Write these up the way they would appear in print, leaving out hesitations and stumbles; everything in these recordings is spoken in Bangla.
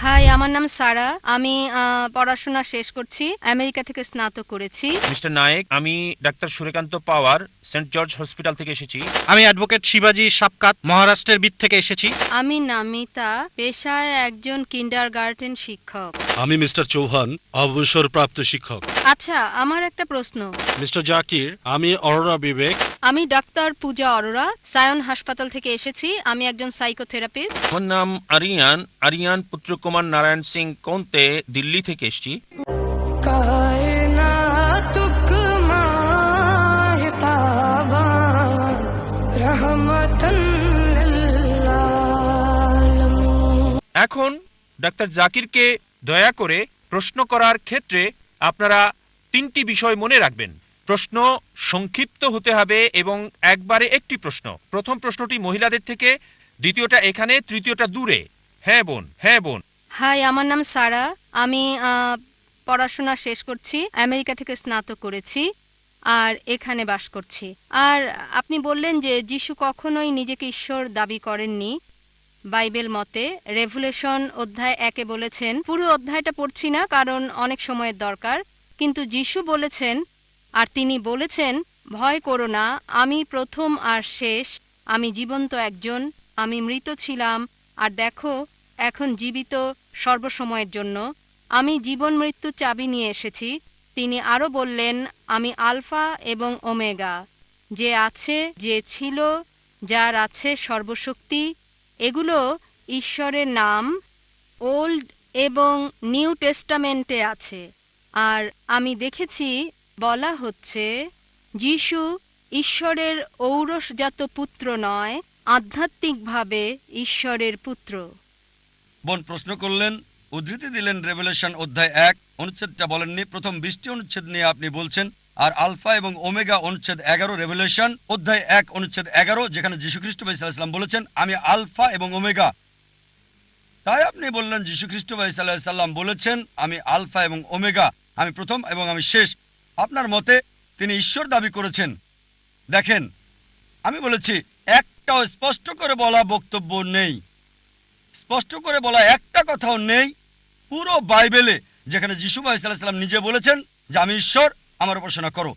হাই, আমার নাম সারা। আমি পড়াশোনা শেষ করছি। আমেরিকা থেকে স্নাতক করেছি। মিস্টার নায়েক, আমি ডাক্তার সুরেকান্ত পাওয়ার, সেন্ট জর্জ হসপিটাল থেকে এসেছি। আমি অ্যাডভোকেট শিবাজি সাপকাত, মহারাষ্ট্রের বিদ থেকে এসেছি। আমি নামিতা, পেশায় একজন কিন্ডারগার্টেন শিক্ষক। আমি মিস্টার চৌহান, অবসরপ্রাপ্ত শিক্ষক। আচ্ছা, আমার একটা প্রশ্ন। মিস্টার জাকির, আমি অরোরা বিবেক। আমি ডাক্তার পূজা অরোরা, সায়ন হাসপাতাল থেকে এসেছি। আমি একজন সাইকোথেরাপিস্ট। আমার নাম আরিয়ান, আরিয়ান পুত্র কুমার নারায়ণ সিং কোন্তে, দিল্লি থেকে এসেছি। এখন ডাক্তার জাকিরকে দয়া করে প্রশ্ন করার ক্ষেত্রে আপনারা তিনটি বিষয় মনে রাখবেন। প্রশ্ন সংক্ষিপ্ত হতে হবে এবং একবারে একটি প্রশ্ন। প্রথম প্রশ্নটি মহিলাদের থেকে, দ্বিতীয়টা এখানে, তৃতীয়টা দূরে। হ্যাঁ বোন, হ্যাঁ বোন। হাই, আমার নাম সারা। আমি পড়াশোনা শেষ করছি। আমেরিকা থেকে স্নাতক করেছি আর এখানে বাস করছি। আর আপনি বললেন যে যিশু কখনোই নিজেকে ঈশ্বর দাবি করেননি। বাইবেল মতে রেভুলেশন অধ্যায় 1-এ বলেছেন, পুরো অধ্যায়টা পড়ছি না কারণ অনেক সময়ের দরকার, কিন্তু যিশু বলেছেন, আর তিনি বলেছেন, ভয় করো না, আমি প্রথম আর শেষ, আমি জীবন্ত একজন, আমি মৃত ছিলাম আর দেখো এখন জীবিত সর্বসময়ের জন্য, আমি জীবন মৃত্যু চাবি নিয়ে এসেছি। তিনি আরও বললেন, আমি আলফা এবং ওমেগা, যে আছে, যে ছিল, যার আছে সর্বশক্তি। এগুলো ঈশ্বরের নাম, ওল্ড এবং নিউ টেস্টামেন্টে আছে। আর আমি দেখেছি বলা হচ্ছে যিশু ঈশ্বরের ঔরসজাত পুত্র নয়, আধ্যাত্মিকভাবে ঈশ্বরের পুত্র। বোন প্রশ্ন করলেন, উদ্ধৃতি দিলেন রেভেলেশন অধ্যায় 1, অনুচ্ছেদটা বলেননি। প্রথম 20টি অনুচ্ছেদ নিয়ে আপনি বলছেন। আর আলফা এবং ওমেগা অনুচ্ছেদ 11, রেভেলেশন অধ্যায় 1 অনুচ্ছেদ 11, যেখানে যীশুখ্রিস্ট ভাই সাল্লাল্লাহু আলাইহি সাল্লাম বলেছেন, আমি আলফা এবং ওমেগা। তাই আপনি বললেন যীশুখ্রিস্ট ভাই সাল্লাল্লাহু আলাইহি সাল্লাম বলেছেন, আমি আলফা এবং ওমেগা, আমি প্রথম এবং আমি শেষ। আপনার মতে তিনি ঈশ্বর দাবি করেছেন। দেখেন, আমি বলেছি একটাও স্পষ্ট করে বলা বক্তব্য নেই, স্পষ্ট করে বলা একটা কথাও নেই পুরো বাইবেলে যেখানে যিশু ভাই সাল্লাল্লাহু আলাইহি সাল্লাম নিজে বলেছেন যে আমি ঈশ্বর, আমার উপাসনা করো।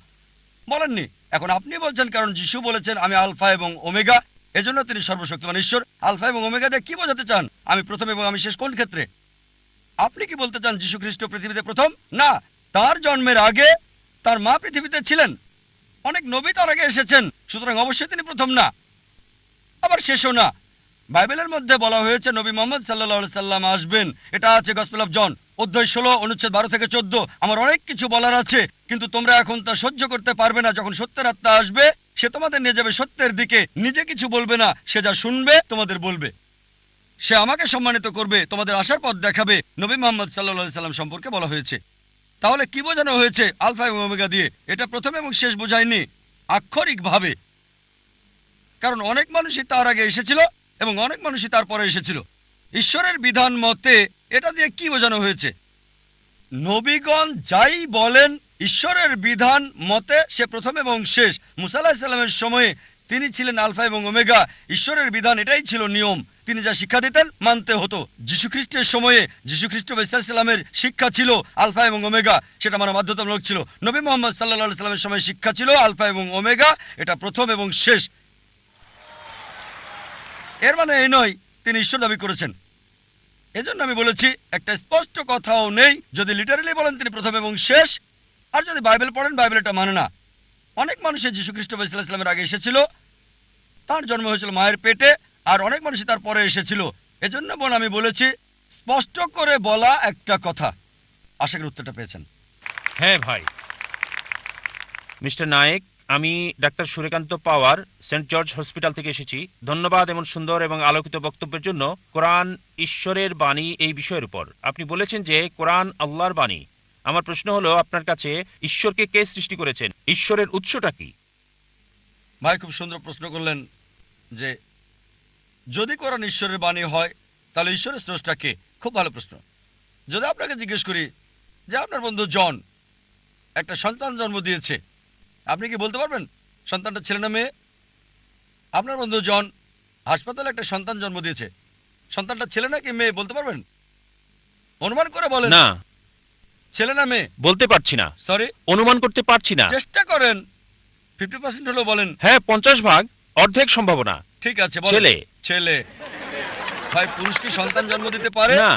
বলেননি। এখন আপনি বলছেন কারণ যিশু বলেছেন আমি আলফা এবং ওমেগা, এজন্য তিনি সর্বশক্তিমান ঈশ্বর। আলফা এবং ওমেগা দিয়ে কি বোঝাতে চান? আমি প্রথম এবং আমি শেষ কোন ক্ষেত্রে? আপনি কি বলতে চান যিশু খ্রিস্ট পৃথিবীতে প্রথম? না, তার জন্মের আগে তার মা পৃথিবীতে ছিলেন। অনেক নবী তার আগে এসেছেন, সুতরাং অবশ্যই তিনি প্রথম না, আবার শেষও না। বাইবেলের মধ্যে বলা হয়েছে নবী মুহাম্মদ সাল্লাল্লাহু আলাইহি সাল্লাম আসবেন। এটা আছে গসপেল অফ জন অধ্যায় 16 অনুচ্ছেদ 12 থেকে 14। আমার অনেক কিছু বলার আছে, কিন্তু তোমরা এখন তা সহ্য করতে পারবে না। যখন সত্যের আত্মা আসবে, সে তোমাদের নিয়ে যাবে সত্যের দিকে। নিজে কিছু বলবে না, সে যা শুনবে তোমাদের বলবে। সে আমাকে সম্মানিত করবে, তোমাদের আসার পথ দেখাবে। নবী মুহাম্মদ সাল্লাল্লাহু আলাইহি সাল্লাম সম্পর্কে বলা হয়েছে। তাহলে কি বোঝানো হয়েছে আলফা এবং ওমেগা দিয়ে? এটা প্রথম এবং শেষ বোঝায়নি আক্ষরিকভাবে, কারণ অনেক মানুষই তার আগে এসেছিল এবং অনেক মানুষই তারপরে এসেছিল। ঈশ্বরের বিধান মতে এটা দিয়ে কি বোঝানো হয়েছে? নবীগণ যাই বলেন ঈশ্বরের বিধান মতে সে প্রথম এবং শেষ। মুসা আলাইহিস সালামের সময়ে তিনি ছিলেন আলফা এবং ওমেগা। ঈশ্বরের বিধান এটাই ছিল নিয়ম, তিনি যা শিক্ষা দিতেন মানতে হতো। যীশুখ্রিস্টের সময়ে যীশুখ্রিস্ট সাল্লামের শিক্ষা ছিল আলফা এবং ওমেগা, সেটা মানা বাধ্যতামূলক ছিল। নবী মুহাম্মদ সাল্লাল্লাহু আলাইহি সাল্লামের সময় শিক্ষা ছিল আলফা এবং ওমেগা, এটা প্রথম এবং শেষ। এর মানে এই নয় তিনি ঈশ্বর দাবি করেছেন। এজন্য আমি বলেছি একটা স্পষ্ট কথাও নেই। যদি লিটারালি বলেন তিনি প্রথম এবং শেষ, আর যদি বাইবেল পড়েন বাইবেল এটা মানে না। অনেক মানুষের যীশুখ্রিস্ট ইসলামের আগে এসেছিল, তার জন্ম হয়েছিল মায়ের পেটে, আর অনেক মানুষই তার পরে এসেছিল। এজন্য বোন আমি বলেছি স্পষ্ট করে বলা একটা কথা। আশা করি উত্তরটা পেয়েছেন। হ্যাঁ ভাই। মিস্টার নায়েক, আমি ডাক্তার সুরেকান্ত পাওয়ার, সেন্ট জর্জ হসপিটাল থেকে এসেছি। ধন্যবাদ এমন সুন্দর এবং আলোকিত বক্তব্যের জন্য। কোরআন ঈশ্বরের বাণী এই বিষয়ের উপর আপনি বলেছেন যে কোরআন আল্লাহর বাণী। আমার প্রশ্ন হলো আপনার কাছে, ঈশ্বরকে কে সৃষ্টি করেছেন? ঈশ্বরের উৎসটা কি? ভাই খুব সুন্দর প্রশ্ন করলেন যে যদি কোরআন ঈশ্বরের বাণী হয় তাহলে ঈশ্বরের স্রষ্টা কে? খুব ভালো প্রশ্ন। যদি আপনাকে জিজ্ঞেস করি যে আপনার বন্ধু জন একটা সন্তান জন্ম দিয়েছে, আপনি কি বলতে পারবেন সন্তানটা ছেলে না মেয়ে? আপনার বন্ধু জন হাসপাতালে একটা সন্তান জন্ম দিয়েছে, সন্তানটা ছেলে নাকি মেয়ে বলতে পারবেন? অনুমান করে বলেন। না, ছেলে না মেয়ে? বলতে পারছি না, সরি, অনুমান করতে পারছি না। চেষ্টা করেন, 50% হলেও বলেন। হ্যাঁ, 50 ভাগ, অর্ধেক সম্ভাবনা। ঠিক আছে, বলেন। ছেলে। ছেলে। ভাই, পুরুষ কি সন্তান জন্ম দিতে পারে? না,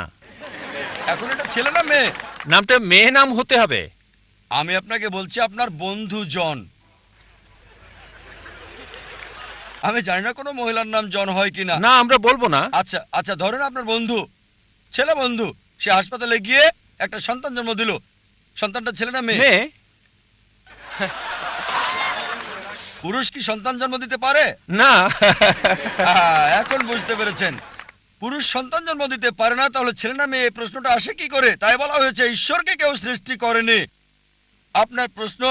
এখন এটা ছেলে না মেয়ে? নামটা মেয়ে নাম হতে হবে। আমি আপনাকে বলছি আপনার বন্ধু জন। আমি জানি না কোনো মহিলার নাম জন হয় কিনা। না, আমরা বলবো না। আচ্ছা আচ্ছা, ধরেন আপনার বন্ধু, ছেলে বন্ধু, সে হাসপাতালে গিয়ে একটা সন্তান জন্ম দিল। সন্তানটা ছেলে না মেয়ে? মেয়ে। পুরুষ কি সন্তান জন্ম দিতে পারে? না। এখন বুঝতে পেরেছেন, পুরুষ সন্তান জন্ম দিতে পারে না, তাহলে ছেলে না মেয়ে এই প্রশ্নটা আসে কি করে? তাই বলা হয়েছে ঈশ্বরকে কেউ সৃষ্টি করেনি। আপনার প্রশ্ন,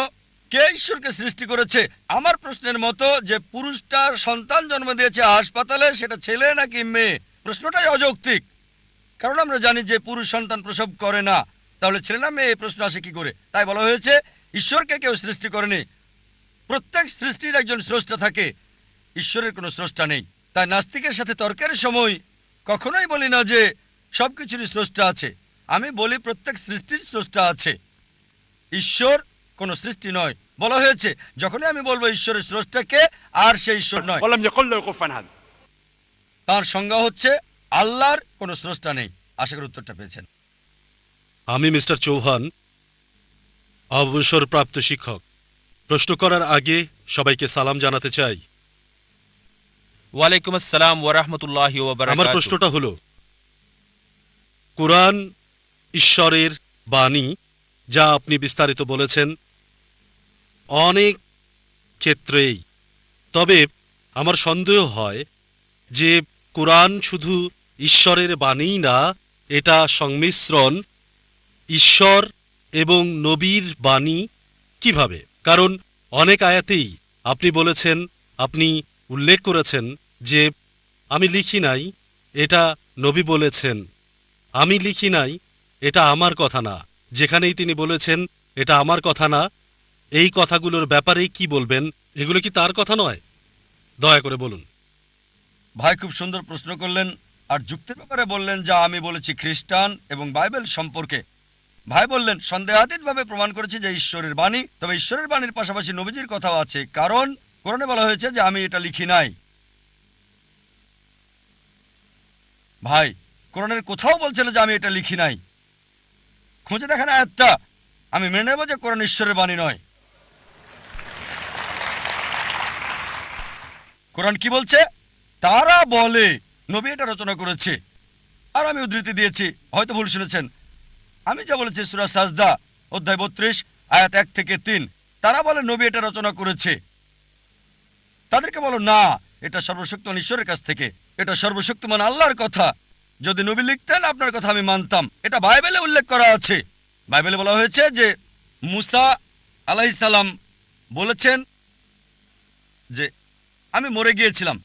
কে ঈশ্বরকে সৃষ্টি করেছে? আমার প্রশ্নের মতো যে পুরুষটার সন্তান জন্ম দিয়েছে হাসপাতালে, সেটা ছেলে নাকি মেয়ে, প্রশ্নটাই অযৌক্তিক। কারণ আমরা জানি যে পুরুষ সন্তান প্রসব করে না, তাহলে ছেলে না মেয়ে এই প্রশ্ন আসে কি করে? তাই বলা হয়েছে ঈশ্বরকে কেউ সৃষ্টি করেনি। প্রত্যেক সৃষ্টির একজন স্রষ্টা থাকে, ঈশ্বরের কোনো স্রষ্টা নেই। তাই নাস্তিকের সাথে তর্কের সময় কখনোই বলি না যে সবকিছুরই স্রষ্টা আছে। আমি বলি প্রত্যেক সৃষ্টির স্রষ্টা আছে, ঈশ্বর কোনো সৃষ্টি নয়। বলা হয়েছে যখনই আমি বলবো ঈশ্বরের স্রষ্টাকে, আর সেই ঈশ্বর নয়। ولم يقل له كفوا أحد. তার সংজ্ঞা হচ্ছে আল্লাহর কোনো স্রষ্টা নেই। আশা করি উত্তরটা পেয়েছেন। আমি মিস্টার চৌহান, অবসরপ্রাপ্ত শিক্ষক। প্রশ্ন করার আগে সবাইকে সালাম জানাতে চাই। ওয়ালাইকুম আসসালাম ওয়া রাহমাতুল্লাহি ওয়া আমার বারাকাতুহু। প্রশ্নটা হলো, কুরআন ঈশ্বরের বাণী, যা আপনি বিস্তারিত বলেছেন অনেক ক্ষেত্রেই। তবে আমার সন্দেহ হয় যে কুরআন শুধু ঈশ্বরের বাণী না, এটা সংমিশ্রণ ঈশ্বর এবং নবীর বাণী। কিভাবে? কারণ অনেক আয়াতেই আপনি বলেছেন, আপনি উল্লেখ করেছেন যে আমি লিখি নাই, এটা নবী বলেছেন। আমি লিখি নাই, এটা আমার কথা না। যেখানেই তিনি বলেছেন এটা আমার কথা না, এই কথাগুলোর ব্যাপারে কি বলবেন? এগুলো কি তার কথা নয়? দয়া করে বলুন। ভাই খুব সুন্দর প্রশ্ন করলেন, আর যুক্তির ব্যাপারে বললেন যা আমি বলেছি খ্রিস্টান এবং বাইবেল সম্পর্কে। ভাই বললেন সন্দেহাতীতভাবে প্রমাণ করেছে যে ঈশ্বরের বাণী, তবে ঈশ্বরের বাণীর পাশাপাশি নবীজির কথাও আছে, কারণ কোরআনে বলা হয়েছে যে আমি এটা লিখি নাই। ভাই, কোরআনের কোথাও বলছে না যে আমি এটা লিখি নাই। খুঁজে দেখেন আয়াতটা, আমি মেনে নেব যে কোরআন ঈশ্বরের বাণী নয়। কোরআন কি বলছে? তারা বলে নবী এটা রচনা করেছে। আর আমি উদ্ধৃতি দিয়েছি, হয়তো ভুল শুনেছেন। আমি যা বলেছি সূরা সাজদা অধ্যায় 32 আয়াত 1 থেকে 3, তারা বলে নবী এটা রচনা করেছে। তাদেরকে বলো না, এটা সর্বশক্তিমান ঈশ্বরের কাছ থেকে, এটা সর্বশক্তিমান আল্লাহর কথা। যদি নবী লিখতেন আপনার কথা আমি মানতাম। এটা বাইবেলে উল্লেখ করা আছে। বাইবেলে বলা হয়েছে যে মুসা আলাইহিস সালাম বলেছেন যে আমি মরে গিয়েছিলাম,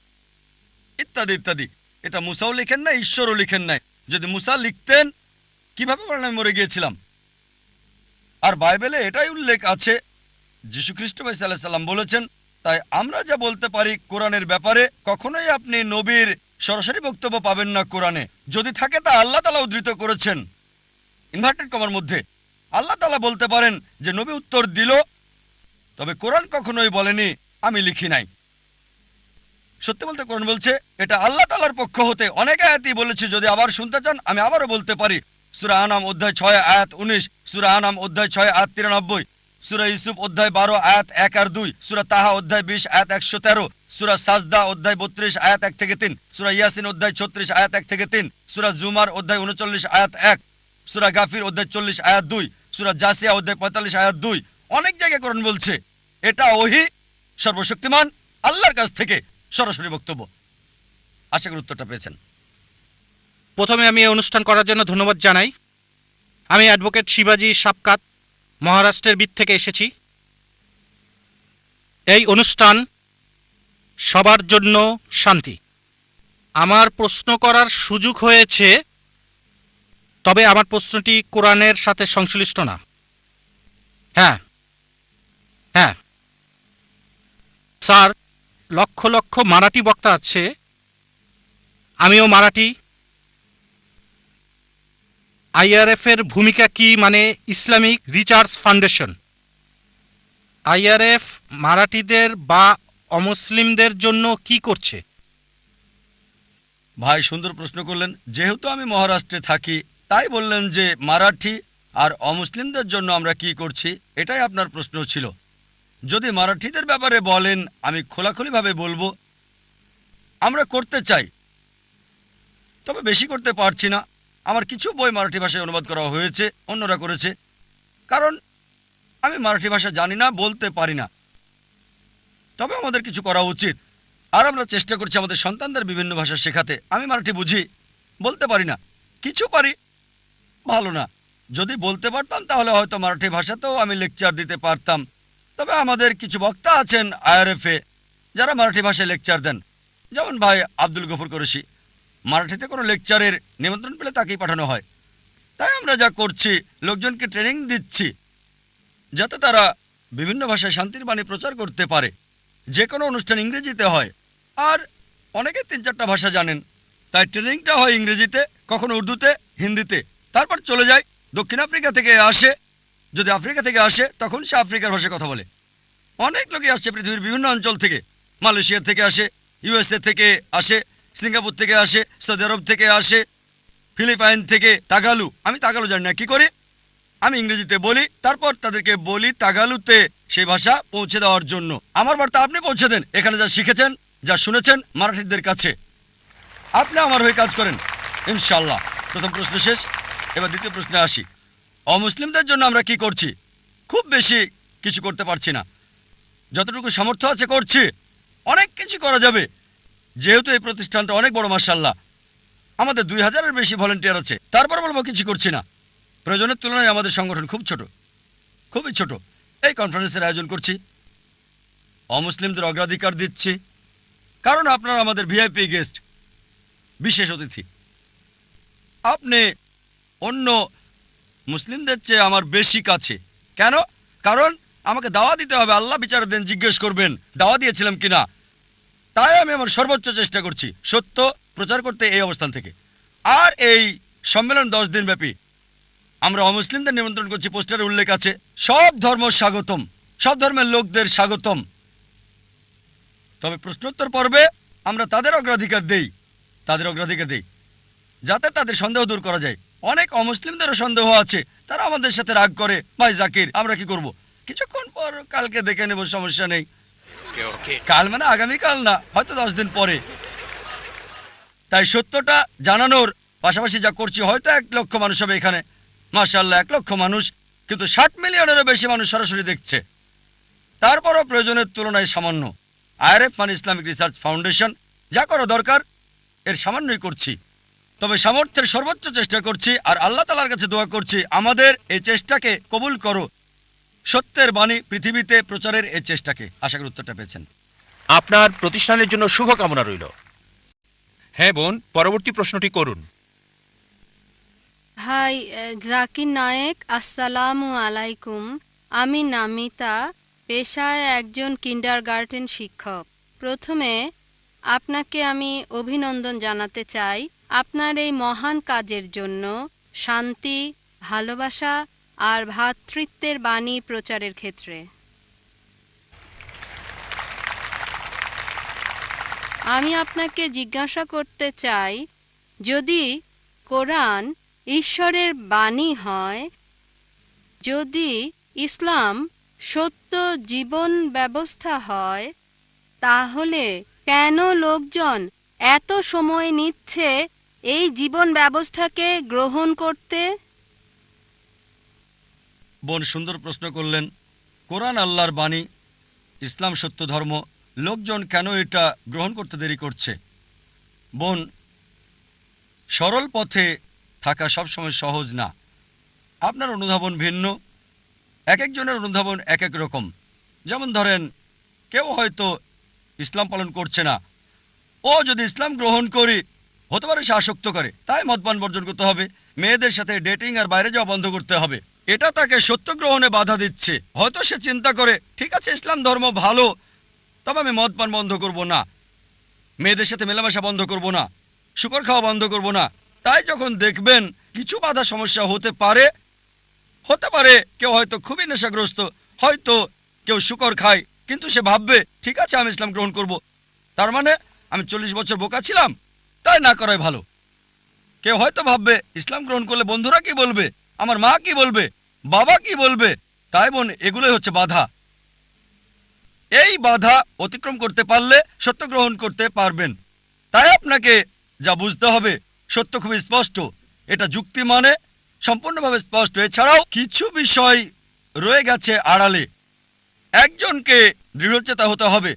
ইত্যাদি ইত্যাদি। এটা মুসাও লিখেন না, ঈশ্বরও লিখেন নাই। যদি মুসা লিখতেন, কিভাবে বলেন আমি মরে গিয়েছিলাম? আর বাইবেলে এটাই উল্লেখ আছে, যীশু খ্রিস্ট ভাই সাল্লাল্লাহু আলাইহি সাল্লাম বলেছেন। তাই আমরা যা বলতে পারি কোরআনের ব্যাপারে, কখনোই আপনি নবীর সরাসরি বক্তব্য পাবেন না কোরআনে। যদি থাকে তা আল্লাহ তাআলা উদ্ধৃত করেছেন ইনভার্টেড কমার মধ্যে। আল্লাহ তাআলা বলতে পারেন যে নবী উত্তর দিল, তবে কোরআন কখনোই বলেনি আমি লিখি নাই। সত্যি বলতে কোরআন বলছে এটা আল্লাহ তাআলার পক্ষ হতে। অনেক আয়াতই বলেছি, যদি আবার শুনতে চান আমি আবারও বলতে পারি। সূরা আনাম অধ্যায় 6 আয়াত 19, সূরা আনাম অধ্যায় 6 আয়াত 93, সূরা ইউসুফ অধ্যায় 12 আয়াত 1 আর 2, সূরা তাহা অধ্যায় 20 আয়াত 113, সূরা সাজদা অধ্যায় 32 আয়াত 1 থেকে 3, সূরা ইয়াসিন অধ্যায় 36 আয়াত 1 থেকে 3, সূরা জুমার অধ্যায় 39 আয়াত 1, সূরা গাফির অধ্যায় 40 আয়াত 2, সূরা জাসিয়া অধ্যায় 45 আয়াত 2। অনেক জায়গায় কোরআন বলছে এটা ওহী, সর্বশক্তিমান আল্লাহর কাছ থেকে সরাসরি বক্তব্য। আশা করি উত্তরটা পেয়েছেন। প্রথমে আমি এই অনুষ্ঠান করার জন্য ধন্যবাদ জানাই। আমি অ্যাডভোকেট শিবাজি সাপকাত, মহারাষ্ট্রের বিদ থেকে এসেছি। এই অনুষ্ঠান সবার জন্য শান্তি। আমার প্রশ্ন করার সুযোগ হয়েছে, তবে আমার প্রশ্নটি কোরআনের সাথে সংশ্লিষ্ট না। হ্যাঁ হ্যাঁ স্যার, লক্ষ লক্ষ মারাঠি বক্তা আছে, আমিও মারাঠি। আইআরএফ এর ভূমিকা কি, মানে ইসলামিক রিসার্চ ফাউন্ডেশন। আইআরএফ মারাঠিদের বা অমুসলিমদের জন্য কি করছে? ভাই সুন্দর প্রশ্ন করলেন। যেহেতু আমি মহারাষ্ট্রে থাকি তাই বললেন যে মারাঠি আর অমুসলিমদের জন্য আমরা কি করছি, এটাই আপনার প্রশ্ন ছিল। যদি মারাঠিদের ব্যাপারে বলেন আমি খোলাখুলিভাবে বলবো আমরা করতে চাই, তবে বেশি করতে পারছি না। আমার কিছু বই মারাঠি ভাষায় অনুবাদ করা হয়েছে, অন্যরা করেছে, কারণ আমি মারাঠি ভাষা জানি না, বলতে পারি না। তবে আমাদের কিছু করা উচিত, আর আমরা চেষ্টা করছি আমাদের সন্তানদের বিভিন্ন ভাষা শেখাতে। আমি মারাঠি বুঝি, বলতে পারি না, কিছু পারি, ভালো না। যদি বলতে পারতাম তাহলে হয়তো মারাঠি ভাষাতেও আমি লেকচার দিতে পারতাম। তবে আমাদের কিছু বক্তা আছেন আইআরএফে যারা মারাঠি ভাষায় লেকচার দেন, যেমন ভাই আব্দুল গফুর কুরেশি। মারাঠিতে কোনো লেকচারের নিমন্ত্রণ পেলে তাকেই পাঠানো হয়। তাই আমরা যা করছি, লোকজনকে ট্রেনিং দিচ্ছি যাতে তারা বিভিন্ন ভাষায় শান্তির বাণী প্রচার করতে পারে। যে কোনো অনুষ্ঠান ইংরেজিতে হয়, আর অনেকে 3-4টা ভাষা জানেন, তাই ট্রেনিংটা হয় ইংরেজিতে, কখনো উর্দুতে, হিন্দিতে। তারপর চলে যায় দক্ষিণ আফ্রিকা থেকে আসে, যদি আফ্রিকা থেকে আসে তখন সে আফ্রিকার ভাষায় কথা বলে। অনেক লোকই আসছে পৃথিবীর বিভিন্ন অঞ্চল থেকে, মালয়েশিয়া থেকে আসে, ইউএসএ থেকে আসে, সিঙ্গাপুর থেকে আসে, সৌদি আরব থেকে আসে, ফিলিপাইন থেকে। তাগালু, আমি তাগালু জানি না, কি করি আমি ইংরেজিতে বলি, তারপর তাদেরকে বলি তাগালুতে সেই ভাষা পৌঁছে দেওয়ার জন্য। আমার বার্তা আপনি পৌঁছে দেন এখানে যা শিখেছেন, যা শুনেছেন মারাঠিদের কাছে। আপনি আমার হয়ে কাজ করেন ইনশাল্লাহ। প্রথম প্রশ্ন শেষ, এবার দ্বিতীয় প্রশ্নে আসি। অমুসলিমদের জন্য আমরা কি করছি? খুব বেশি কিছু করতে পারছি না, যতটুকু সামর্থ্য আছে করছি। অনেক কিছু করা যাবে, যেহেতু এই প্রতিষ্ঠানটা অনেক বড়, মাশাআল্লাহ আমাদের 2000-এর বেশি ভলেন্টিয়ার আছে। তারপর বলবো কিছু করছি না। প্রয়োজনের তুলনায় আমাদের সংগঠন খুব ছোট, খুবই ছোট। এই কনফারেন্সের আয়োজন করছি, অমুসলিমদের অগ্রাধিকার দিচ্ছি, কারণ আপনারা আমাদের ভিআইপি গেস্ট, বিশেষ অতিথি। আপনি অন্য মুসলিমদের চেয়ে আমার বেশি কাছে। কেন? কারণ আমাকে দাওয়া দিতে হবে, আল্লাহ বিচারের দিন জিজ্ঞেস করবেন দাওয়া দিয়েছিলাম কিনা। তাই আমি আমার সর্বোচ্চ চেষ্টা করছি সত্য প্রচার করতে এই অবস্থান থেকে। আর এই সম্মেলন 10 দিন ব্যাপী। আমরা অমুসলিমদের নিমন্ত্রণ করছি, পোস্টারে উল্লেখ আছে সব ধর্ম স্বাগতম, সব ধর্মের লোকদের স্বাগতম। তবে প্রশ্নোত্তর পর্বে আমরা তাদের অগ্রাধিকার দেই, যাতে তাদের সন্দেহ দূর করা যায়। অনেক অমুসলিমদেরও সন্দেহ আছে, তারা আমাদের সাথে রাগ করে, ভাই জাকির আমরা কি করব, কিছুক্ষণ পর কালকে দেখে নেব, সমস্যা নেই। কাল মানে আগামীকাল না, হয়তো 10 দিন পরে। তাই সত্যটা জানানোর পাশাপাশি যা করছি, হয়তো 1 লক্ষ মানুষ হবে এখানে, মাশাআল্লাহ 1 লক্ষ মানুষ, কিন্তু 60 মিলিয়নেরও বেশি মানুষ সরাসরি দেখছে। তারপরও প্রয়োজনের তুলনায় সামান্য। আইআরএফ মানে ইসলামিক রিসার্চ ফাউন্ডেশন, যা করা দরকার এর সামান্যই করছি। তবে সামর্থ্যের সর্বোচ্চ চেষ্টা করছি, আর আল্লাহ তাআলার কাছে দোয়া করছি আমাদের এই চেষ্টাকে কবুল করো, সত্যের বাণী পৃথিবীতে প্রচারের এই চেষ্টাকে। আশা করি উত্তরটা পেয়েছেন। আপনার প্রতিষ্ঠানের জন্য শুভকামনা রইল। হ্যাঁ বোন, পরবর্তী প্রশ্নটি করুন। ভাই জাকির নায়েক, আসসালামু আলাইকুম। আমি নামিতা, পেশায় একজন কিন্ডারগার্টেন শিক্ষক। প্রথমে আপনাকে আমি অভিনন্দন জানাতে চাই আপনার এই মহান কাজের জন্য, শান্তি, ভালোবাসা আর ভ্রাতৃত্বের বাণী প্রচারের ক্ষেত্রে। আমি আপনাকে জিজ্ঞাসা করতে চাই, যদি কোরআন ঈশ্বরের বাণী হয়, যদি ইসলাম সত্য জীবন ব্যবস্থা হয়, তাহলে কেন লোকজন এত সময় নিচ্ছে এই জীবন ব্যবস্থাকে গ্রহণ করতে? বোন সুন্দর প্রশ্ন করলেন। কোরআন আল্লাহর বাণী, ইসলাম সত্য ধর্ম, লোকজন কেন এটা গ্রহণ করতে দেরি করছে? বোন, সরল পথে থাকা সবসময় সহজ না। আপনার অনুধাবন ভিন্ন, এক একজনের অনুধাবন এক এক রকম। যেমন ধরেন, কেউ হয়তো ইসলাম পালন করছে না, ও যদি ইসলাম গ্রহণ করি হতে পারে সে আসক্ত করে, তাই মদপান বর্জন করতে হবে, মেয়েদের সাথে ডেটিং আর বাইরে যাওয়া বন্ধ করতে হবে। এটা তাকে সত্য গ্রহণে বাধা দিচ্ছে। হয়তো সে চিন্তা করে, ঠিক আছে ইসলাম ধর্ম ভালো, তবে আমি মদ পান বন্ধ করব না, মেয়েদের সাথে মেলামেশা বন্ধ করব না, শুকর খাওয়া বন্ধ করব না, তাই যখন দেখবেন কিছু বাধা সমস্যা হতে পারে কেউ হয়তো খুবই নেশাগ্রস্ত, হয়তো কেউ শুকর খায়, কিন্তু সে ভাববে ঠিক আছে আমি ইসলাম গ্রহণ করব, তার মানে আমি 40 বছর বোকা ছিলাম, তাই না করাই ভালো। কেউ হয়তো ভাববে ইসলাম গ্রহণ করলে বন্ধুরা কি বলবে, আমার মা কি বলবে, বাবা কি বলবে। তাই বোন, এগুলোই হচ্ছে বাধা। এই বাধা অতিক্রম করতে পারলে সত্য গ্রহণ করতে পারবেন। তাই আপনাকে যা বুঝতে হবে, সত্য খুবই স্পষ্ট, এটা যুক্তি মানে সম্পূর্ণভাবে স্পষ্ট। এছাড়াও কিছু বিষয় রয়ে গেছে আড়ালে। একজনকে দৃঢ়চেতা হতে হবে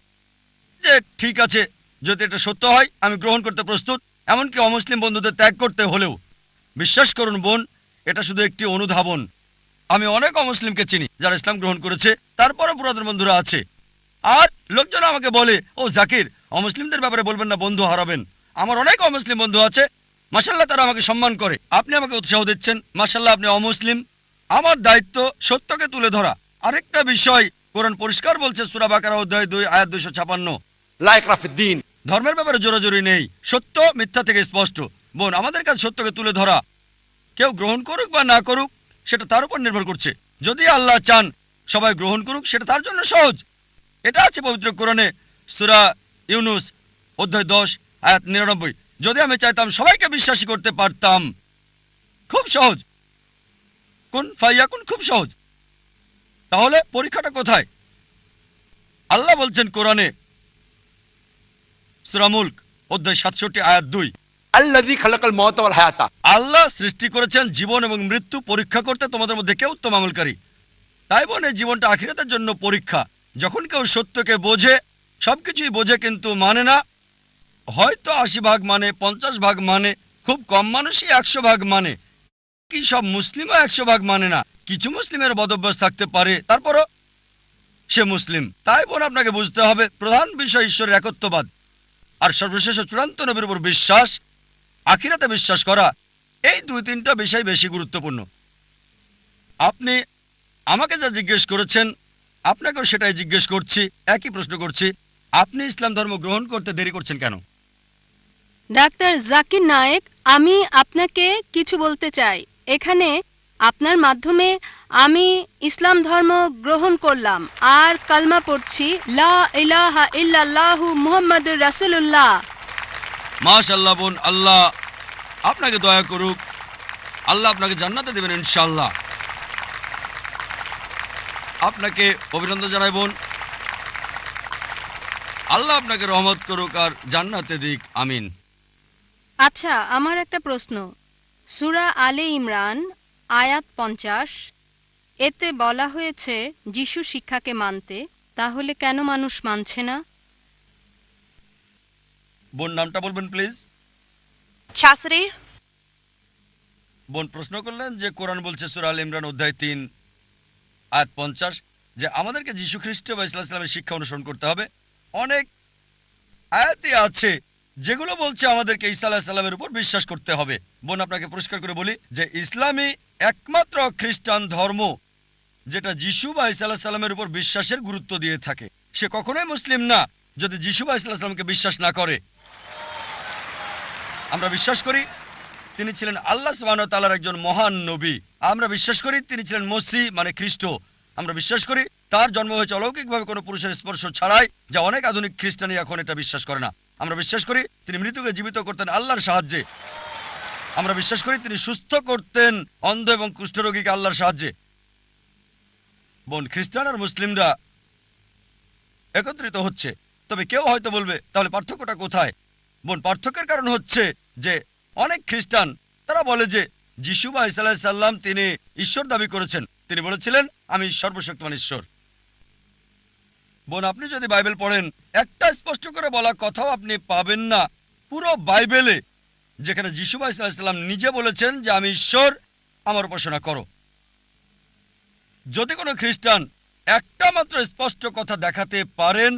যে ঠিক আছে, যদি এটা সত্য হয় আমি গ্রহণ করতে প্রস্তুত, এমনকি অমুসলিম বন্ধুদের ত্যাগ করতে হলেও। বিশ্বাস করুন বোন, এটা শুধু একটি অনুধাবন। আমি অনেক অমুসলিমকে চিনি যারা ইসলাম গ্রহণ করেছে, তারপরও পুরাতন বন্ধুরা আছে। আর লোকজন আমাকে বলে, ও জাকির, অমুসলিমদের ব্যাপারে বলবেন না, বন্ধু হারাবেন। আমার অনেক অমুসলিম বন্ধু আছে, মাশাআল্লাহ, তারা আমাকে সম্মান করে। আপনি আমাকে উৎসাহ দিচ্ছেন, মাশাআল্লাহ, আপনি অমুসলিম। আমার দায়িত্ব সত্যকে তুলে ধরা। আরেকটা বিষয়, কোরআন পরিষ্কার বলছে, সূরা বাকারা অধ্যায় 2 আয়াত 256, লা ইকরাহা ফিদ-দীন। ধর্মের ব্যাপারে জোরাজুরি নেই, সত্য মিথ্যা থেকে স্পষ্ট। বোন, আমাদের কাছে সত্যকে তুলে ধরা। কেউ গ্রহণ করুক বা না করুক সেটা তার উপর নির্ভর করছে। যদি আল্লাহ চান সবাই গ্রহণ করুক, সেটা তার জন্য সহজ। এটা আছে পবিত্র কোরআনে, সূরা ইউনুস অধ্যায় 10 আয়াত 99। যদি আমি চাইতাম সবাইকে বিশ্বাসী করতে পারতাম, খুব সহজ, কুন ফায়াকুন, খুব সহজ। তাহলে পরীক্ষাটা কোথায়? আল্লাহ বলছেন কোরআনে, সূরা মুলক অধ্যায় 67 আয়াত 2, আল্লাযী খালাকাল মাউতা ওয়াল হায়াতা। আল্লাহ সৃষ্টি করেছেন জীবন এবং মৃত্যু পরীক্ষা করতে তোমাদের মধ্যে কে উত্তম আমলকারী। তাই বোন, এই জীবনটা আখিরাতের জন্য পরীক্ষা। যখন কেউ সত্যকে বোঝে, সবকিছুই বোঝে কিন্তু মানে না, হয়তো 80 ভাগ মানে, 50 ভাগ মানে, খুব কম মানুষই 100 ভাগ মানে, কি সব মুসলিমও 100 ভাগ মানে না। কিছু মুসলিমের বদভ্যাস থাকতে পারে, তারপরও সে মুসলিম। তাই বোন, আপনাকে বুঝতে হবে প্রধান বিষয় ঈশ্বরের একত্ববাদ, আর সর্বশেষ ও চূড়ান্ত নবীর উপর বিশ্বাস, আখিরাতে বিশ্বাস করা। এই 2-3টা বিষয় বেশি গুরুত্বপূর্ণ। আপনি আমাকে যা জিজ্ঞেস করেছেন, আপনাকেও সেটাই জিজ্ঞেস করছি, একই প্রশ্ন করছি। আপনি ইসলাম ধর্ম গ্রহণ করতে দেরি করছেন কেন? ডাক্তার জাকির নায়েক, আমি আপনাকে কিছু বলতে চাই। এখানে আপনার মাধ্যমে আমি ইসলাম ধর্ম গ্রহণ করলাম আর কালমা পড়ছি, লা ইলাহা ইল্লাল্লাহু মুহাম্মাদুর রাসূলুল্লাহ। মাশাআল্লাহ বোন, আল্লাহ আপনাকে দয়া করুক, আল্লাহ আপনাকে জান্নাতে দেবেন ইনশাআল্লাহ। আপনাকে অভিনন্দন জানাই বোন, আল্লাহ আপনাকে রহমত করুক আর জান্নাতে দিক, আমিন। আচ্ছা, আমার একটা প্রশ্ন। সূরা আলে ইমরান আয়াত 50, এতে বলা হয়েছে যিশু শিক্ষাকে মানতে, তাহলে কেন মানুষ মানছে না? বোন নামটা বলবেন প্লিজ। Chastity. বোন প্রশ্ন করলেন যে কোরআন বলছে সূরা আল ইমরান অধ্যায় 3 আয়াত 50 যে আমাদেরকে যীশু খ্রিস্ট বা ইসলামের শিক্ষা অনুসরণ করতে হবে। অনেক আয়াতই আছে যেগুলো বলছে আমাদেরকে ঈসা আলাইহিস সালামের উপর বিশ্বাস করতে হবে। বোন, আপনাকে পরিষ্কার করে বলি যে ইসলামই একমাত্র খ্রিস্টান ধর্ম যেটা যীশু বা ঈসা আলাইহিস সালামের উপর বিশ্বাসের গুরুত্ব দিয়ে থাকে। সে কখনোই মুসলিম না যদি যীশু বা ঈসা আলাইহিস সালামকে বিশ্বাস না করে। আমরা বিশ্বাস করি তিনি ছিলেন আল্লাহ সুবহানাহু ওয়া তাআলার একজন মহান নবী। আমরা বিশ্বাস করি তিনি ছিলেন মসিহ মানে খ্রিস্ট। আমরা বিশ্বাস করি তার জন্ম হয়েছে অলৌকিকভাবে কোনো পুরুষের স্পর্শ ছাড়াই, যা অনেক আধুনিক খ্রিস্টানি এখন এটা বিশ্বাস করে না। আমরা বিশ্বাস করি তিনি মৃতকে জীবিত করতেন আল্লাহর সাহায্যে। আমরা বিশ্বাস করি তিনি সুস্থ করতেন অন্ধ এবং কুষ্ঠরোগীকে আল্লাহর সাহায্যে। বোন, খ্রিস্টান আর মুসলিমরা একত্রিত হচ্ছে, তবে কেউ হয়তো বলবে তাহলে পার্থক্যটা কোথায়? বোন, পার্থক্যের কারণ হচ্ছে যে অনেক খ্রিস্টান তারা বলে যে যিশু বা ঈসা আলাইহিস সালাম তিনি ঈশ্বর দাবি করেছেন, তিনি বলেছিলেন আমি সর্বশক্তিমান ঈশ্বর। বোন, আপনি যদি বাইবেল পড়েন একটা স্পষ্ট করে বলা কথাও আপনি পাবেন না পুরো বাইবেলে যেখানে যিশু বা ঈসা আলাইহিস সালাম নিজে বলেছেন যে আমি ঈশ্বর, আমার উপাসনা করো। যদি কোনো খ্রিস্টান একটা মাত্র স্পষ্ট কথা দেখাতে পারেন,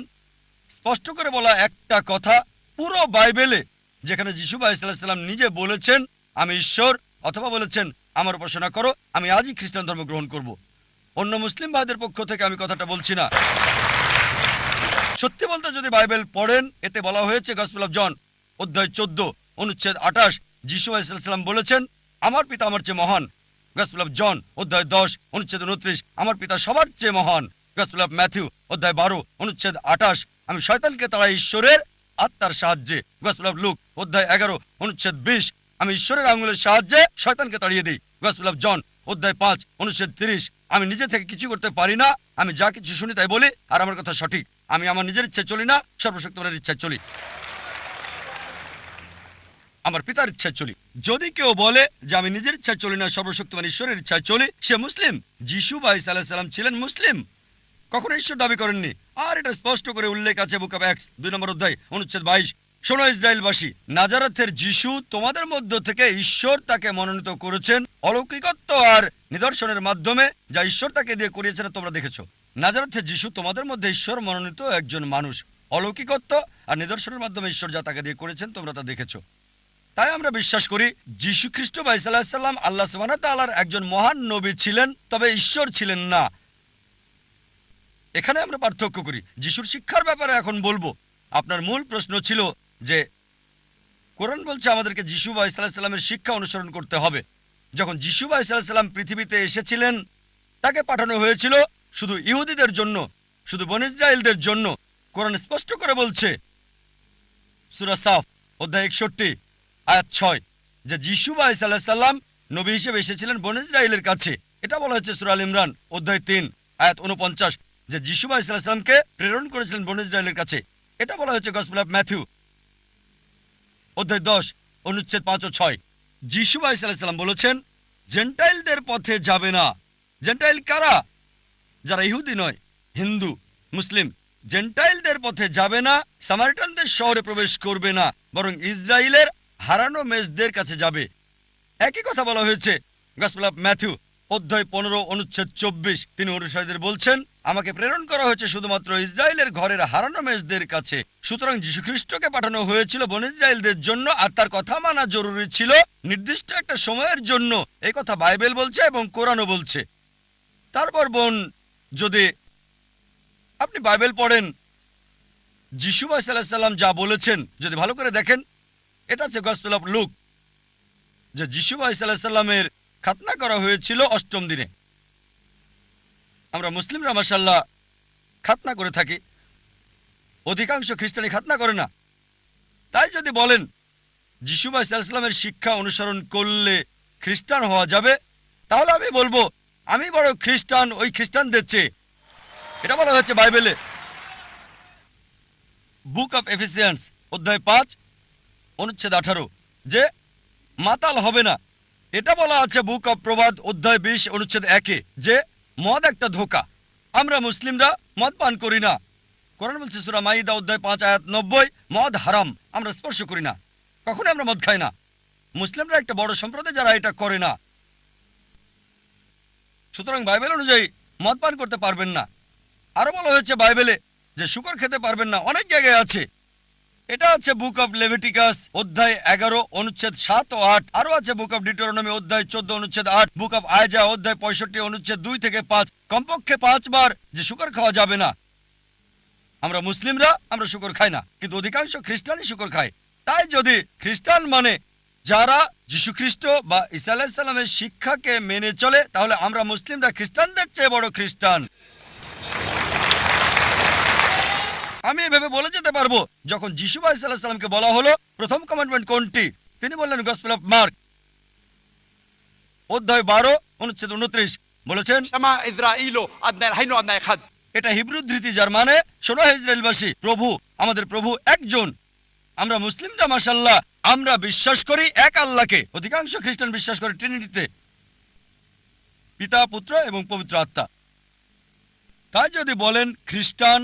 স্পষ্ট করে বলা একটা কথা পুরো বাইবেলে যেখানে যিশু বা ঈসা আলাইহিস সালাম নিজে বলেছেন আমি ঈশ্বর, অথবা বলেছেন আমার উপাসনা করো, আমি আজই খ্রিস্টান ধর্ম গ্রহণ করব। অন্য মুসলিম ভাইদের পক্ষ থেকে আমি কথাটা বলছি না। সত্যি বলতে যদি বাইবেল পড়েন, এতে বলা হয়েছে গসপেল অফ জন অধ্যায় 14 অনুচ্ছেদ 28 যিশু আলাইহিসসালাম বলেছেন আমার পিতা আমার চেয়ে মহান। গসপেল অফ জন অধ্যায় 10 অনুচ্ছেদ 29 আমার পিতা সবার চেয়ে মহান। গসপেল অফ ম্যাথিউ অধ্যায় 12 অনুচ্ছেদ 28 আমি শয়তানকে তাড়াই ঈশ্বরের আত্মার সাহায্যে। গসপেল অফ লুক অধ্যায় 11 অনুচ্ছেদ 20 আমি ঈশ্বরের আঙুলের সাহায্যে শয়তানকে তাড়িয়ে দিই। গসপেল অফ জন অধ্যায় 5 অনুচ্ছেদ 30 আমি নিজে থেকে কিছু করতে পারি না, আমি যা কিছু শুনি তাই বলি আর আমার কথা সঠিক। আমি আমার নিজের ইচ্ছায় চলি না, সর্বশক্তিমানের ইচ্ছায় চলি, আমার পিতার ইচ্ছায় চলি। যদি কেউ বলে যে আমি নিজের ইচ্ছায় চলি না, সর্বশক্তিমান ঈশ্বরের ইচ্ছায় চলি, সে মুসলিম। যিশু ঈসা আলাইহিস সালাম ছিলেন মুসলিম, কখনো ঈশ্বর দাবি করেননি। আর এটা স্পষ্ট করে উল্লেখ আছে বুক অফ অ্যাক্টস 2 নম্বর অধ্যায় অনুচ্ছেদ 22 শোনো ইসরায়েলবাসী, নাজারেথের যিশু তোমাদের মধ্য থেকে ঈশ্বর তাকে মনোনীত করেছেন অলৌকিকত্ব আর নিদর্শনের মাধ্যমে, যা ঈশ্বর তাকে দিয়ে করিয়েছেন তোমরা দেখেছো। নাজারেথের যিশু তোমাদের মধ্যে ঈশ্বর মনোনীত একজন মানুষ, অলৌকিকত্ব আর নিদর্শনের মাধ্যমে ঈশ্বর যা তাকে দিয়ে করেছেন তোমরা তা দেখেছো। তাই আমরা বিশ্বাস করি যিশু খ্রিস্ট বা ঈসা আলাইহিস সালাম আল্লাহ সুবহানাহু ওয়া তাআলার একজন মহান নবী ছিলেন, তবে ঈশ্বর ছিলেন না। এখানে আমরা পার্থক্য করি। যিশুর শিক্ষার ব্যাপারে এখন বলবো। আপনার মূল প্রশ্ন ছিল যে কোরআন বলছে আমাদেরকে যিশু বা ঈসা আলাইহিস সালামের শিক্ষা অনুসরণ করতে হবে। যখন যিশু বা ঈসা আলাইহিস সালাম পৃথিবীতে এসেছিলেন, তাকে পাঠানো হয়েছিল শুধু ইহুদিদের জন্য, শুধু বনী ইসরায়েলদের জন্য। কোরআন স্পষ্ট করে বলছে সূরা সাফ অধ্যায় 61 আয়াত 6 যে যিশু বা ঈসা আলাইহিস সালাম নবী হিসেবে এসেছিলেন বনী ইসরায়েলের কাছে। এটা বলা হচ্ছে সূরা আল ইমরান অধ্যায় 3 আয়াত 49 যে যিশু বা ঈসা আলাইহিস সালামকে প্রেরণ করেছিলেন বনী ইসরায়েলের কাছে। এটা বলা হচ্ছে গসপেল অফ ম্যাথিউ অধ্যায় 10 অনুচ্ছেদ 5 ও 6। যিশু বা ঈসা আলাইহিস সালাম বলেছেন জেন্টাইলদের পথে যাবে না। জেন্টাইল কারা? যারা ইহুদি নয়, হিন্দু, মুসলিম। জেন্টাইলদের পথে যাবে না, সামারিটানদের শহরে প্রবেশ করবে না, বরং ইসরায়েলের হারানো মেষদের কাছে যাবে। একই কথা বলা হয়েছে গসপেল অফ ম্যাথিউ অধ্যায় 15 অনুচ্ছেদ 24। তিনি অনুসারীদের বলছেন আমাকে প্রেরণ করা হয়েছে শুধুমাত্র ইসরায়েলের ঘরের হারানো মেষদের কাছে। সুতরাং যীশু খ্রিস্টকে পাঠানো হয়েছিল বনী ইসরায়েলদের জন্য, আর তার কথা মানা জরুরি ছিল নির্দিষ্ট একটা সময়ের জন্য। এই কথা বাইবেল বলছে এবং কোরআনও বলছে। তারপর বোন, যদি আপনি বাইবেল পড়েন, যিশু ঈসা আলাইহিস সালাম যা বলেছেন যদি ভালো করে দেখেন, এটা হচ্ছে গসপেল অফ লুক যে যিশু ঈসা আলাইহিস সালামের খাতনা করা হয়েছিল 8ম দিনে। আমরা মুসলিমরা মাশাআল্লাহ খাতনা করে থাকি, অধিকাংশ খ্রিস্টানি খাতনা করে না। তাই যদি বলেন যিশু ঈসা আলাইহিস সালামের শিক্ষা অনুসরণ করলে খ্রিস্টান হওয়া যাবে, তাহলে আমি বলবো আমি বড় খ্রিস্টান ওই খ্রিস্টানদের চেয়ে। এটা বলা হচ্ছে বাইবেলে বুক অফ এফিসিয়ান্স অধ্যায় 5 অনুচ্ছেদ 18 যে মাতাল হবে না। এটা বলা আছে বুক অফ প্রবাদ অধ্যায় 20 অনুচ্ছেদ 1 যে মদ একটা ধোঁকা। আমরা মুসলিমরা মদ পান করি না। কোরআন বলছে সূরা মাইদা অধ্যায় 5 আয়াত 90 মদ হারাম, আমরা স্পর্শ করি না, কখনো আমরা মদ খাই না। মুসলিমরা একটা বড় সম্প্রদায় যারা এটা করে না। সুতরাং বাইবেল অনুযায়ী মদ পান করতে পারবেন না। আরো বলা হয়েছে বাইবেলে যে শুকর খেতে পারবেন না, অনেক জায়গায় আছে। এটা আছে বুক অফ লেভিটিকাস অধ্যায় 11 অনুচ্ছেদ 7 ও 8। আরো আছে বুক অফ ডিউটেরোনমি অধ্যায় 14 অনুচ্ছেদ 8, বুক অফ আইজা অধ্যায় 65 অনুচ্ছেদ 2 থেকে 5। কমপক্ষে 5 বার যে শুকর খাওয়া যাবে না। আমরা মুসলিমরা আমরা শুকর খাই না, কিন্তু অধিকাংশ খ্রিস্টানই শুকর খায়। তাই যদি খ্রিস্টান মানে যারা যীশু খ্রিস্ট বা ঈসা আলাইহিস সালামের শিক্ষাকে মেনে চলে, তাহলে আমরা মুসলিমরা খ্রিস্টানদের চেয়ে বড় খ্রিস্টান। আমি এভাবে বলে যেতে পারবো, যখন যিশু ঈসা আলাইহিস সালামকে বলা হলো প্রথম কমান্ডমেন্ট কোনটি, তিনি বললেন গসপেল অফ মার্ক অধ্যায় 12 অনুচ্ছেদ 29 বলেছেন شما إسرائيل أدنى الحين وأدنى خد এটা হিব্রু ধৃতি, যার মানে শোনো হে ইসরায়েলবাসী, প্রভু আমাদের প্রভু একজন। আমরা মুসলিমরা মাশাআল্লাহ আমরা বিশ্বাস করি এক আল্লাহকে। অধিকাংশ খ্রিস্টান বিশ্বাস করে ট্রিনিটিতে, পিতা পুত্র এবং পবিত্র আত্মা। তাই যদি বলেন খ্রিস্টান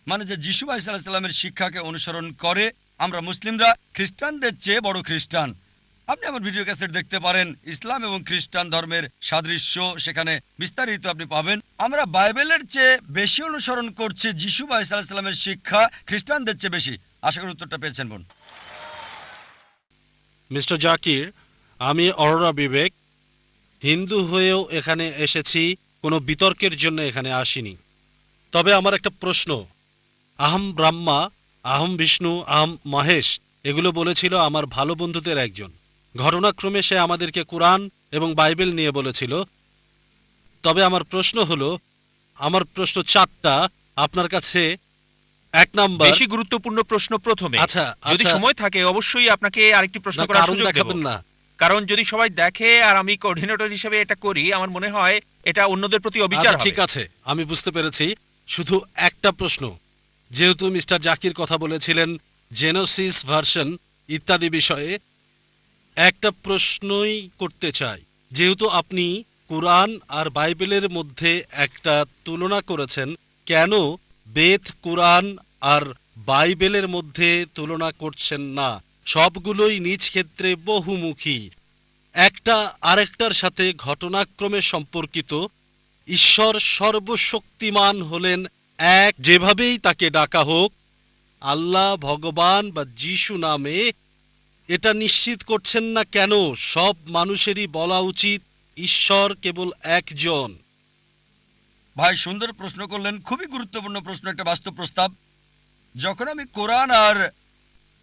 মানে যে যিশু ঈসা আলাইহিস সালামের শিক্ষাকে অনুসরণ করে, আমরা মুসলিমরা খ্রিস্টানদের চেয়ে বড় খ্রিস্টান। আপনি আমার ভিডিও ক্যাসেট দেখতে পারেন, ইসলাম এবং খ্রিস্টান ধর্মের সাদৃশ্য, সেখানে বিস্তারিত আপনি পাবেন। আমরা বাইবেলের চেয়ে বেশি অনুসরণ করছি যিশু ঈসা আলাইহিস সালামের শিক্ষা খ্রিস্টানদের চেয়ে বেশি। আশা করি উত্তরটা পেয়েছেন বোন। মিস্টার জাকির, আমি অরোরা বিবেক, হিন্দু হয়েও এখানে এসেছি, কোনো বিতর্কের জন্য এখানে আসিনি। তবে আমার একটা প্রশ্ন, আহম ব্রহ্মা, আহম বিষ্ণু, আহম মহেশ, এগুলো বলেছিল আমার ভালো বন্ধুদের একজন। ঘটনাক্রমে সে আমাদেরকে কোরআন এবং বাইবেল নিয়ে বলেছিল। তবে আমার প্রশ্ন হলো, আমার প্রশ্ন 4টা আপনার কাছে। 1 নাম্বার, বেশি গুরুত্বপূর্ণ প্রশ্ন প্রথমে। আচ্ছা, যদি আচ্ছা। সময় থাকে অবশ্যই আপনাকে আরেকটি প্রশ্ন না, করার কারণ সুযোগ দেব। দেখাবেন না। কারণ যদি সবাই দেখে আর আমি কোঅর্ডিনেটর হিসেবে এটা করি, আমার মনে হয় এটা অন্যদের প্রতি অবিচার আচ্ছা, হবে। ঠিক আছে, আমি বুঝতে পেরেছি। শুধু একটা প্রশ্ন, যেহেতু মিস্টার জাকির কথা বলেছিলেন জেনোসিস ভার্সন ইত্যাদি বিষয়ে, একটা প্রশ্নই করতে চাই। যেহেতু আপনি কুরআন আর বাইবেলের মধ্যে একটা তুলনা করেছেন, কেন বেদ, কুরআন আর বাইবেলের মধ্যে তুলনা করছেন না? সবগুলোই নিজ ক্ষেত্রে বহুমুখী, একটা আরেকটার সাথে ঘটনাক্রমে সম্পর্কিত। ঈশ্বর সর্বশক্তিমান হলেন এক, যেভাবেই তাকে ডাকা হোক, আল্লাহ, ভগবান বা যিশু নামে। এটা নিশ্চিত করছেন না কেন সব মানুষেরই বলা উচিত ঈশ্বর কেবল একজন? ভাই সুন্দর প্রশ্ন করলেন, খুবই গুরুত্বপূর্ণ প্রশ্ন, একটা বাস্তব প্রস্তাব। যখন আমি কোরআন আর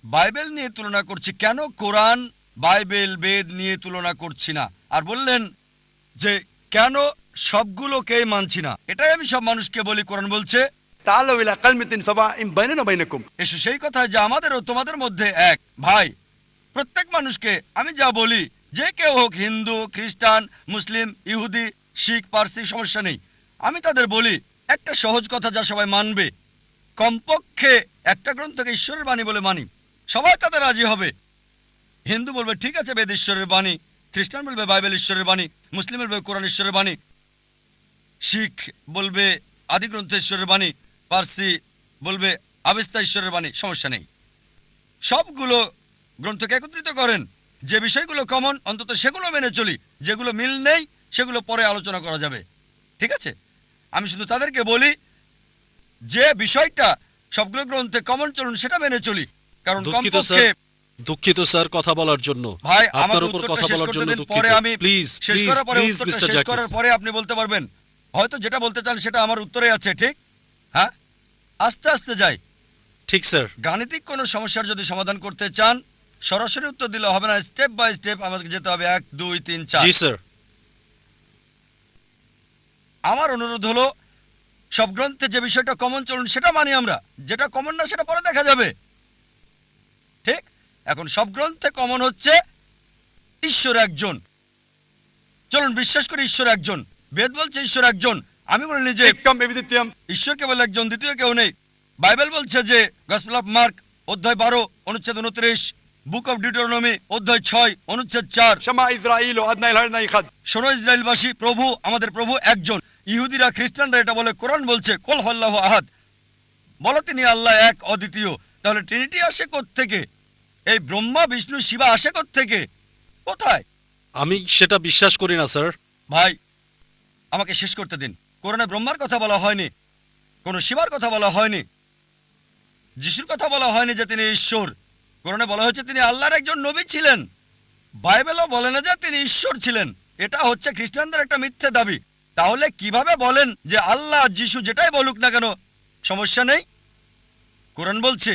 বাইবেল নিয়ে তুলনা করছি, কেন কোরআন, বাইবেল, বেদ নিয়ে তুলনা করছি না? আর বললেন যে কেন সবগুলোকেই মানছি না। এটাই আমি সব মানুষকে বলি, কোরআন বলছে تعالوا إلى كلمة سواء بيننا وبينكم এসো সেই কথা যে আমাদের ও তোমাদের মধ্যে এক। ভাই, প্রত্যেক মানুষকে আমি যা বলি, যে কেউ হোক, হিন্দু, খ্রিস্টান, মুসলিম, ইহুদি, শিখ, পার্সি, সমস্যা নেই। আমি তাদের বলি একটা সহজ কথা যা সবাই মানবে। কমপক্ষে একটা গ্রন্থকে ঈশ্বরের বাণী বলে মানি, সবাই তাতে রাজি হবে। হিন্দু বলবে ঠিক আছে বেদ ঈশ্বরের বাণী, খ্রিস্টান বলবে বাইবেল ঈশ্বরের বাণী, মুসলিম বলবে কোরআন ঈশ্বরের বাণী, শিখ বলবে আদিগ্রন্থ ঈশ্বরের বাণী, পার্সি বলবে আবেস্তা ঈশ্বরের বাণী, সমস্যা নেই। সবগুলো গ্রন্থকে একত্রিত করেন, যে বিষয়গুলো কমন অন্তত সেগুলো মেনে চলি, যেগুলো মিল নেই সেগুলো পরে আলোচনা করা যাবে। ঠিক আছে? আমি শুধু তাদেরকে বলি যে বিষয়টা সবগুলো গ্রন্থে কমন চলুন সেটা মেনে চলি, কারণ দুঃখিত কমপক্ষে স্যার, দুঃখিত স্যার কথা বলার জন্য। ভাই আপনার আমাকে উপর উত্তরটা কথা শেষ বলার করতে জন্য দিন, দুঃখিত। পরে আমি প্লিজ শেষ প্লিজ করার পরে প্লিজ উত্তরটা মিস্টার শেষ জাকির। করার পরে আপনি বলতে পারবেন। হয়তো যেটা বলতে চান সেটা আমার উত্তরে আছে, ঠিক? হ্যাঁ, আস্তে আস্তে যাই। ঠিক স্যার। গাণিতিক কোনো সমস্যার যদি সমাধান করতে চান সরাসরি উত্তর দিলে হবে না, স্টেপ বাই স্টেপ আমাদের যেতে হবে, 1 2 3 4। জি স্যার। আমার অনুরোধ হলো সব গ্রন্থে যে বিষয়টা কমন চলুন সেটা মানি আমরা, যেটা কমন না সেটা পরে দেখা যাবে। ঠিক? এখন সব গ্রন্থে কমন হচ্ছে ঈশ্বর একজন। চলুন বিশ্বাস করি ঈশ্বর একজন। বেদ বলছে ঈশ্বর একজন, আমি বলিনি যে كم بيدتيم ঈশ্বর কেবল একজন, দ্বিতীয় কেউ নেই। বাইবেল বলছে যে গসপেল অফ মার্ক অধ্যায় 12 অনুচ্ছেদ 29, বুক অফ ডিউটেরোনমি অধ্যায় 6 অনুচ্ছেদ 4, شما إسرائيل وأدنى إلى خد শোনো ইসরায়েলবাসী, প্রভু আমাদের প্রভু একজন। ইহুদিরা, খ্রিস্টানরা এটা বলে, কোরআন বলছে কুল হুয়াল্লাহু আহাদ, বলো তিনি আল্লাহ এক, অদ্বিতীয়। তাহলে ট্রিনিটি আসে কোত্থেকে? এই ব্রহ্মা, বিষ্ণু, শিবা আসে কোত্থেকে? কোথায়? আমি সেটা বিশ্বাস করি না স্যার। ভাই আমাকে শেষ করতে দিন। কোরআনে ব্রহ্মার কথা বলা হয়নি, কোনো শিবার কথা বলা হয়নি, যিশুর কথা বলা হয়নি যে তিনি ঈশ্বর। কোরআনে বলা হয়েছে তিনি আল্লাহর একজন নবী ছিলেন। বাইবেলও বলে না যে তিনি ঈশ্বর ছিলেন। এটা হচ্ছে খ্রিস্টানদের একটা মিথ্যে দাবি। তাহলে কিভাবে বলেন যে আল্লাহ, যিশু যেটাই বলুক না কেন সমস্যা নেই? কোরআন বলছে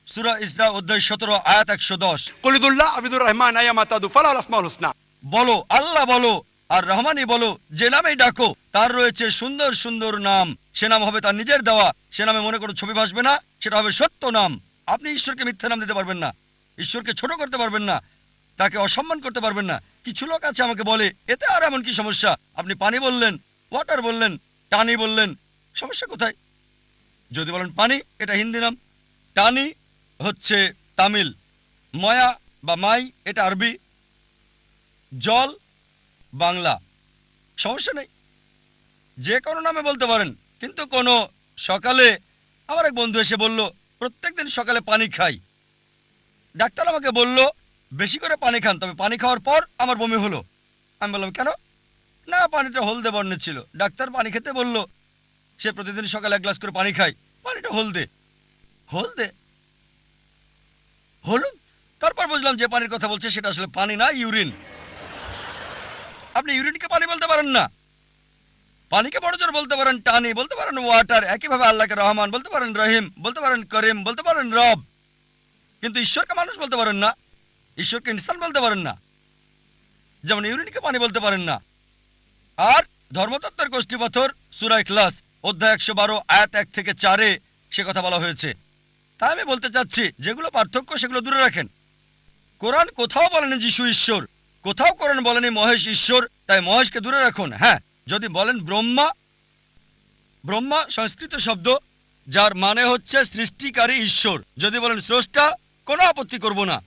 সূরা ইসরা অধ্যায় 17 আয়াত 110, قل ادعوا الله عبد الرحمن أيما تدعوا فله الأسماء الحسنى বলো আল্লাহ বলো আর রহমানই বলো, যে নামেই ডাকো তার রয়েছে সুন্দর সুন্দর নাম। সে নাম হবে তার নিজের দেওয়া, সে নামে মনে কোনো ছবি ভাসবে না, সেটা হবে সত্য নাম। আপনি ঈশ্বরকে মিথ্যা নাম দিতে পারবেন না, ঈশ্বরকে ছোট করতে পারবেন না, তাকে অসম্মান করতে পারবেন না। কিছু লোক আছে আমাকে বলে এতে আর এমন কি সমস্যা? আপনি পানি বললেন, ওয়াটার বললেন, টানি বললেন, সমস্যা কোথায়? যদি বলেন পানি, এটা হিন্দি নাম, টানি হচ্ছে তামিল, ময়া বা মাই এটা আরবি, জল বাংলা, সমস্যা নেই। যে কোনো নামে বলতে পারেন। কিন্তু কোনো সকালে আমার এক বন্ধু এসে বলল প্রত্যেকদিন সকালে পানি খাই। ডাক্তার আমাকে বলল বেশি করে পানি খান, তবে পানি খাওয়ার পর আমার বমি হলো। আমি বললাম কেন? না, পানিটা হলদে বর্ণের ছিল। ডাক্তার পানি খেতে বলল, সে প্রতিদিন সকালে 1 গ্লাস করে পানি খায়, পানিটা হলদে। হলদে? হলুদ? তারপর বুঝলাম যে পানির কথা বলছে সেটা আসলে পানি না, ইউরিন। আপনি ইউরিনকে পানি বলতে পারেন না। পানিকে বড় জোর বলতে পারেন টানি, বলতে পারেন ওয়াটার। একইভাবে আল্লাহকে রহমান বলতে পারেন, রহিম বলতে পারেন, করিম বলতে পারেন, রব। কিন্তু ঈশ্বরকে মানুষ বলতে পারেন না, ঈশ্বরকে ইনসান বলতে পারেন না, যেমন ইউরিনকে পানি বলতে পারেন না। আর ধর্মতত্ত্বের গোষ্ঠী পাথর সূরা ইখলাস অধ্যায় 112 আয়াত 1 থেকে 4 সে কথা বলা হয়েছে। তাই আমি বলতে চাচ্ছি যেগুলো পার্থক্য সেগুলো দূরে রাখেন। কোরআন কোথাও বলেনি যিশু ঈশ্বর, কোথাও কোরআন বলেনি মহেশ ঈশ্বর, তাই মহেশকে দূরে রাখুন। হ্যাঁ, যদি বলেন ব্রহ্মা, ব্রহ্মা সংস্কৃত শব্দ যার মানে হচ্ছে সৃষ্টিকারী ঈশ্বর। যদি বলেন স্রষ্টা, কোনো আপত্তি করব না।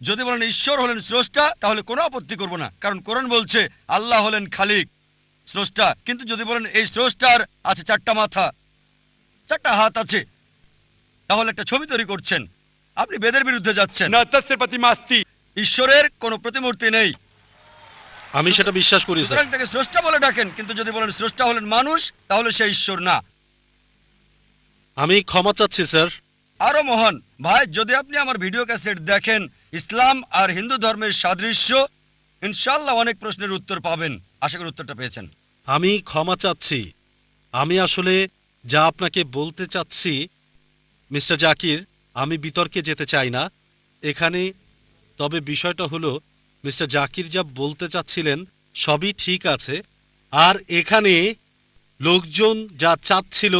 যদি বলেন ঈশ্বর হলেন স্রষ্টা, তাহলে কোনো আপত্তি করব না, কারণ কোরআন বলছে আল্লাহ হলেন খালিক, স্রষ্টা। কিন্তু যদি বলেন এই স্রষ্টার আছে 4টা মাথা, 4টা হাত আছে, তাহলে একটা ছবি তৈরি করছেন, আপনি বেদের বিরুদ্ধে যাচ্ছেন। न तस्य प्रतिमा अस्ति ঈশ্বরের কোনো প্রতিমূর্তি নেই, আমি সেটা বিশ্বাস করি স্যার। সুতরাং তাকে স্রষ্টা বলে ডাকেন। কিন্তু যদি বলেন স্রষ্টা হলেন মানুষ, তাহলে সে ঈশ্বর না। আমি ক্ষমা চাচ্ছি স্যার। আরো মহান ভাই, যদি আপনি আমার ভিডিও ক্যাসেট দেখেন ইসলাম আর হিন্দু ধর্মের সাদৃশ্য, ইনশাআল্লাহ অনেক প্রশ্নের উত্তর পাবেন। আশা করি উত্তরটা পেয়েছেন। আমি ক্ষমা চাচ্ছি। আমি আসলে যা আপনাকে বলতে চাচ্ছি মিস্টার জাকির, আমি বিতর্কে যেতে চাই না এখানে। তবে বিষয়টা হলো মিস্টার জাকির যা বলতে চাচ্ছিলেন সবই ঠিক আছে। আর এখানে লোকজন যা চাচ্ছিল,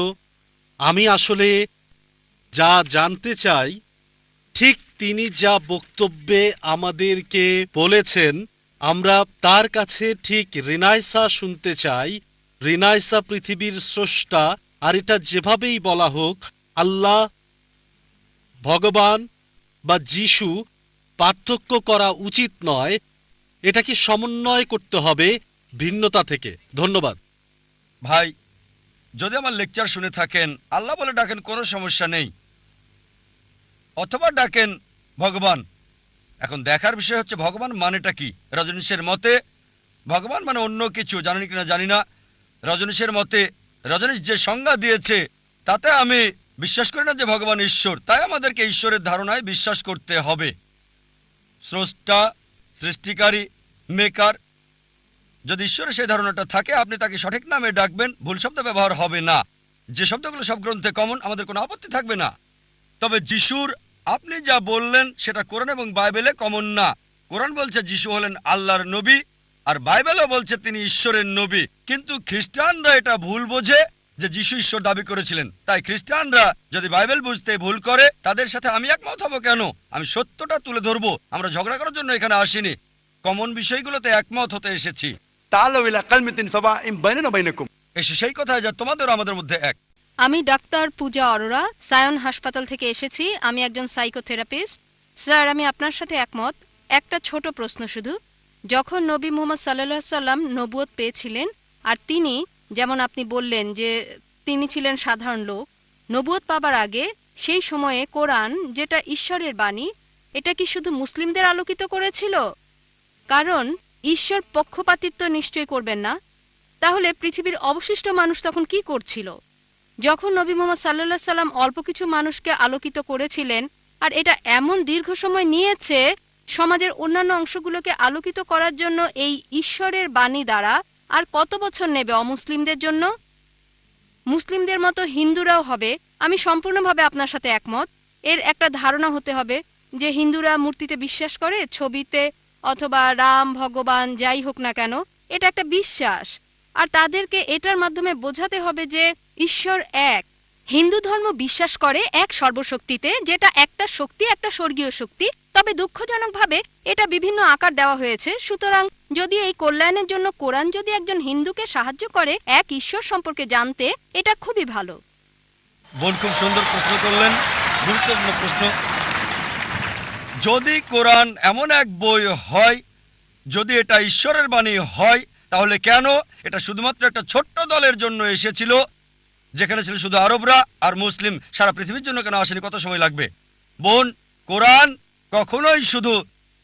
আমি আসলে যা জানতে চাই, ঠিক তিনি যা বক্তব্যে আমাদেরকে বলেছেন, আমরা তার কাছে ঠিক রিনাইসা শুনতে চাই। রিনাইসা পৃথিবীর স্রষ্টা, আর এটা যেভাবেই বলা হোক, আল্লাহ, ভগবান বা যিশু, পার্থক্য করা উচিত নয়। এটাকে সমন্বয় করতে হবে ভিন্নতা থেকে। ধন্যবাদ ভাই, যদি আমার লেকচার শুনে থাকেন, আল্লাহ বলে ডাকেন, কোনো সমস্যা নেই, অথবা ডাকেন ভগবান। এখন দেখার বিষয় হচ্ছে ভগবান মানেটা কি। রজনীশের মতে ভগবান মানে অন্য কিছু, জানেন কিনা জানি না। রজনীশের মতে, রজনীশ যে সংজ্ঞা দিয়েছে তাতে আমি বিশ্বাস করি না যে ভগবান ঈশ্বর। তাই আমাদেরকে ঈশ্বরের ধারণায় বিশ্বাস করতে হবে। স্রষ্টা, সৃষ্টিকারী, মেকার, যদি ঈশ্বরের সেই ধারণাটা থাকে, আপনি তাকে সঠিক নামে ডাকবেন, ভুল শব্দ ব্যবহার হবে না। যে শব্দগুলো সব গ্রন্থে কমন, আমাদের কোনো আপত্তি থাকবে না। তবে যিশুর আপনি যা বললেন সেটা কোরআন এবং বাইবেলে কমন না। কোরআন বলছে যিশু হলেন আল্লাহর নবী, আর বাইবেলও বলছে তিনি ঈশ্বরের নবী। কিন্তু খ্রিস্টানরা এটা ভুল বোঝে যে যিশু ঈশ্বর দাবি করেছিলেন। তাই খ্রিস্টানরা যদি বাইবেল বুঝতে ভুল করে, তাদের সাথে আমি একমত হব কেন? আমি সত্যটা তুলে ধরবো। আমরা ঝগড়া করার জন্য এখানে আসিনি, কমন বিষয়গুলোতে একমত হতে এসেছি। تعالوا إلى كلمة سواء بيننا وبينكم এসে সেই কথায় যা তোমাদের আমাদের মধ্যে এক। আমি ডাক্তার পূজা অরোরা, সায়ন হাসপাতাল থেকে এসেছি। আমি একজন সাইকোথেরাপিস্ট। স্যার, আমি আপনার সাথে একমত। একটা ছোট প্রশ্ন শুধু। যখন নবী মুহাম্মদ সাল্লাল্লাহু আলাইহি সাল্লাম নবুয়ত পেয়েছিলেন, আর তিনি, যেমন আপনি বললেন যে তিনি ছিলেন সাধারণ লোক, নবুয়ত পাবার আগে সেই সময়ে কোরআন, যেটা ঈশ্বরের বাণী, এটা কি শুধু মুসলিমদের আলোকিত করেছিল? কারণ ঈশ্বর পক্ষপাতিত্ব নিশ্চয়ই করবেন না। তাহলে পৃথিবীর অবশিষ্ট মানুষ তখন কি করছিল? যখন নবী মুহাম্মদ সাল্লাল্লাহু আলাইহি সাল্লাম অল্প কিছু মানুষকে আলোকিত করেছিলেন, আর এটা এমন দীর্ঘ সময় নিয়েছে সমাজের অন্যান্য অংশগুলোকে আলোকিত করার জন্য এই ঈশ্বরের বাণী দ্বারা, আর কত বছর নেবে অমুসলিমদের জন্য? মুসলিমদের মতো হিন্দুরাও হবে। আমি সম্পূর্ণভাবে আপনার সাথে একমত। এর একটা ধারণা হতে হবে যে হিন্দুরা মূর্তিতে বিশ্বাস করে, ছবিতে, অথবা রাম, ভগবান, যাই হোক না কেন, এটা একটা বিশ্বাস। আর তাদেরকে এটার মাধ্যমে বোঝাতে হবে যে ঈশ্বর এক। হিন্দু ধর্ম বিশ্বাস করে এক সর্বশক্তিতে, যেটা একটা শক্তি, একটা স্বর্গীয় শক্তি। তবে দুঃখজনকভাবে এটা বিভিন্ন আকার দেওয়া হয়েছে। সুতরাং যদি এই কল্যাণের জন্য কোরআন যদি একজন হিন্দুকে সাহায্য করে এক ঈশ্বর সম্পর্কে জানতে, এটা খুবই ভালো। বোন খুব সুন্দর প্রশ্ন করলেন, গুরুত্বপূর্ণ প্রশ্ন। যদি কোরআন এমন এক বই হয়, যদি এটা ঈশ্বরের বাণী হয়, তাহলে কেন এটা শুধুমাত্র একটা ছোট্ট দলের জন্য এসেছিল, যেখানে ছিল শুধু আরবরা আর মুসলিম? সারা পৃথিবীর জন্য কেন আসেনি? কত সময় লাগবে? বোন, কোরআন কখনোই শুধু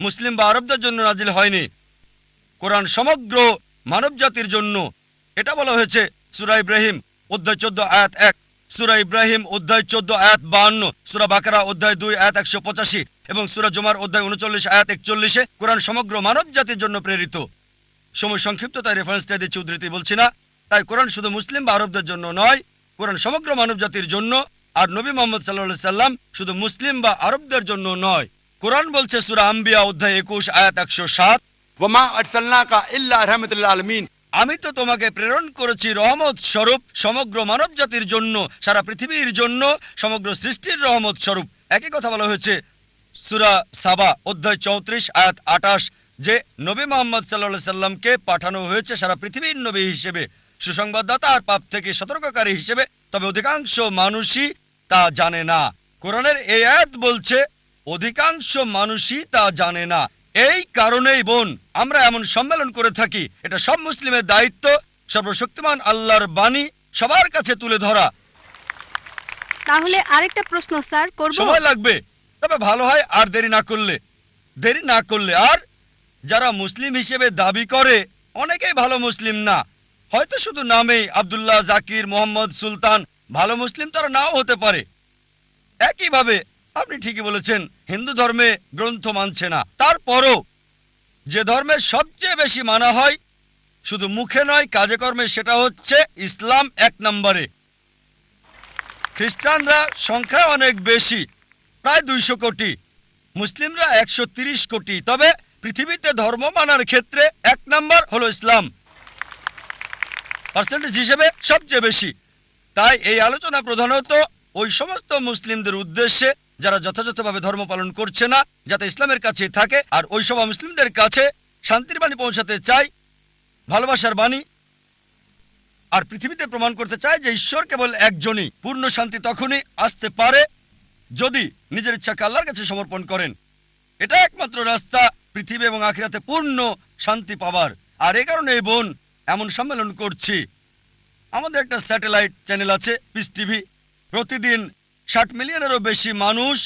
মুসলিম বা আরবদের জন্য নাজিল হয়নি। কোরআন সমগ্র মানব জাতির জন্য। এটা বলা হয়েছে সূরা ইব্রাহিম অধ্যায় 14 আয়াত 1, সূরা ইব্রাহিম অধ্যায় 14 আয়াত 52, সূরা বাকারা অধ্যায় 2 আয়াত 185 এবং সূরা জুমার অধ্যায় 39 আয়াত 41। কোরআন সমগ্র মানব জাতির জন্য প্রেরিত। সময় সংক্ষিপ্ত, তাই রেফারেন্সটা দিচ্ছি, উদ্ধৃতি বলছি না। তাই কোরআন শুধু মুসলিম বা আরবদের জন্য নয়, কোরআন সমগ্র মানব জাতির জন্য। আর নবী মোহাম্মদ সাল্লাল্লাহু সাল্লাম শুধু মুসলিম বা আরবদের জন্য নয়। কোরআন বলছে সূরা আম্বিয়া অধ্যায় 21 আয়াত 107, वमा अरसलनाका इल्ला रहमतुल आलमीन। আমি তো তোমাকে প্রেরণ করেছি রহমত স্বরূপ সমগ্র মানব জাতির জন্য, সারা পৃথিবীর জন্য, সমগ্র সৃষ্টির রহমত স্বরূপ। একই কথা বলা হয়েছে সূরা সাবা অধ্যায় 34 আয়াত 28, যে নবী মোহাম্মদ সাল্লাল্লাহু সাল্লামকে পাঠানো হয়েছে সারা পৃথিবীর নবী হিসেবে, সুসংবাদদাতা আর পাপ থেকে সতর্ককারী হিসেবে। তবে অধিকাংশ মানুষই তা জানে না। কোরআনের এই আয়াত বলছে অধিকাংশ মানুষই তা জানে না। এই কারণেই বোন আমরা এমন সম্মেলন করে থাকি। এটা সব মুসলিমের দায়িত্ব, সর্বশক্তিমান আল্লাহর বাণী সবার কাছে তুলে ধরা। তাহলে আরেকটা প্রশ্ন স্যার করব? সময় লাগবে, তবে ভালো হয় আর দেরি না করলে। আর যারা মুসলিম হিসেবে দাবি করে অনেকেই ভালো মুসলিম না, হয়তো শুধু নামেই আব্দুল্লাহ, জাকির, মোহাম্মদ, সুলতান। ভালো মুসলিম তারা নাও হতে পারে। একইভাবে আপনি ঠিকই বলেছেন, হিন্দু ধর্মে গ্রন্থ মানছে না। তারপরও যে ধর্মের সবচেয়ে বেশি মানা হয় শুধু মুখে নয় কাজে কর্মে, সেটা হচ্ছে ইসলাম 1 নম্বরে। খ্রিস্টানরা সংখ্যা অনেক বেশি, প্রায় 200 কোটি, মুসলিমরা 130 কোটি। তবে পৃথিবীতে ধর্ম মানার ক্ষেত্রে 1 নম্বর হলো ইসলাম, পার্সেন্টেজ হিসেবে সবচেয়ে বেশি। তাই এই আলোচনা প্রধানত ওই সমস্ত মুসলিমদের উদ্দেশ্যে যারা যথাযথভাবে ধর্ম পালন করছে না, যাতে ইসলামের কাছে থাকে, আর ওই সব মুসলিমদের কাছে শান্তির বাণী পৌঁছাতে চাই, ভালোবাসার বাণী, আর পৃথিবীতে প্রমাণ করতে চায় যে ঈশ্বর কেবল একজনই। পূর্ণ শান্তি তখনই আসতে পারে যদি নিজের ইচ্ছাকে আল্লাহর কাছে সমর্পণ করেন। এটা একমাত্র রাস্তা পৃথিবী এবং আখিরাতে পূর্ণ শান্তি পাবার। আর এই কারণে এই বোন এমন সম্মেলন করছি। আমাদের একটা স্যাটেলাইট চ্যানেল আছে, পিস টিভি। প্রতিদিন 60 মিলিয়নেরও বেশি মানুষ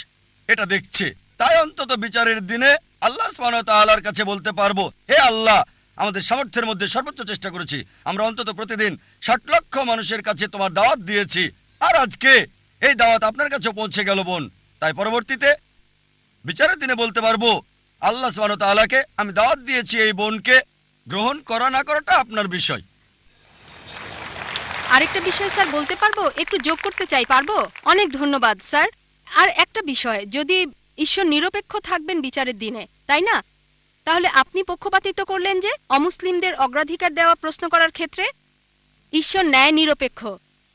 এটা দেখছে। তাই অন্তত বিচারের দিনে আল্লাহ সুবহানাহু ওয়া তাআলার কাছে বলতে পারবো, হে আল্লাহ, আমাদের সামর্থ্যের মধ্যে সর্বোচ্চ চেষ্টা করেছি। আমরা অন্তত প্রতিদিন 60 লক্ষ মানুষের কাছে তোমার দাওয়াত দিয়েছি, আর আজকে এই দাওয়াত আপনার কাছে পৌঁছে গেল বোন। তাই পরবর্তীতে বিচারের দিনে বলতে পারবো, আল্লাহ সুবহানাহু ওয়া তাআলাকে আমি দাওয়াত দিয়েছি, এই বোনকে গ্রহণ করা না করাটা আপনার বিষয়। আরেকটা বিষয় স্যার বলতে পারবো, একটু যোগ করতে চাই, পারবো? অনেক ধন্যবাদ স্যার। আর একটা বিষয়, যদি ঈশ্বর নিরপেক্ষ থাকবেন বিচারের দিনে, তাই না? তাহলে আপনি পক্ষপাতিত্ব করলেন যে অমুসলিমদের অগ্রাধিকার দেওয়া প্রশ্ন করার ক্ষেত্রে। ঈশ্বর ন্যায় নিরপেক্ষ।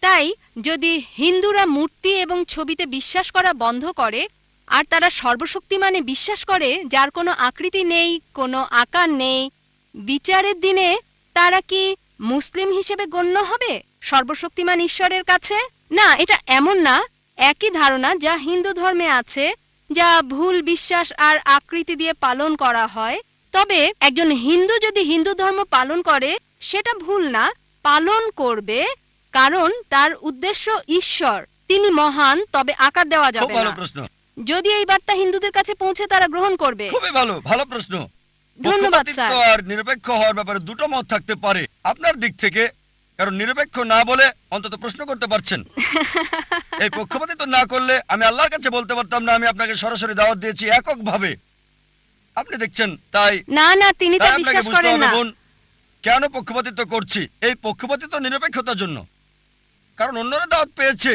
তাই যদি হিন্দুরা মূর্তি এবং ছবিতে বিশ্বাস করা বন্ধ করে আর তারা সর্বশক্তিমানে বিশ্বাস করে, যার কোনো আকৃতি নেই, কোনো আকার নেই, বিচারের দিনে তারা কি মুসলিম হিসেবে গণ্য হবে সর্বশক্তিমান ঈশ্বরের কাছে? না, এটা এমন না। একই ধারণা যা হিন্দু ধর্মে আছে, যা ভুল বিশ্বাস আর আকৃতি দিয়ে পালন করা হয়। তবে একজন হিন্দু যদি হিন্দু ধর্ম পালন করে, সেটা ভুল না, পালন করবে, কারণ তার উদ্দেশ্য ঈশ্বর, তিনি মহান, তবে আকার দেওয়া খুব যাবে ভালো না। প্রশ্ন, যদি এই বার্তা হিন্দুদের কাছে পৌঁছে তারা গ্রহণ করবে। খুবই ভালো প্রশ্ন। ধন্যবাদ স্যার। পক্ষপাতিত্ব আর নিরপেক্ষ হওয়ার ব্যাপারে দুটো মত থাকতে পারে আপনার দিক থেকে, কারণ নিরপেক্ষ না বলে অন্তত প্রশ্ন করতে পারছেন। এই পক্ষপাতিত্ব না করলে আমি আল্লাহর কাছে বলতে পারতাম না আমি আপনাকে সরাসরি দাওয়াত দিয়েছি এককভাবে। আপনি দেখছেন, তাই না, তিনি তা তাই আপনাকে বিশ্বাস বুঝতে করেন হবে না। বোন, কেন পক্ষপাতিত্ব করছি। এই পক্ষপাতিত্ব নিরপেক্ষতার জন্য, কারণ অন্যরা দাওয়াত পেয়েছে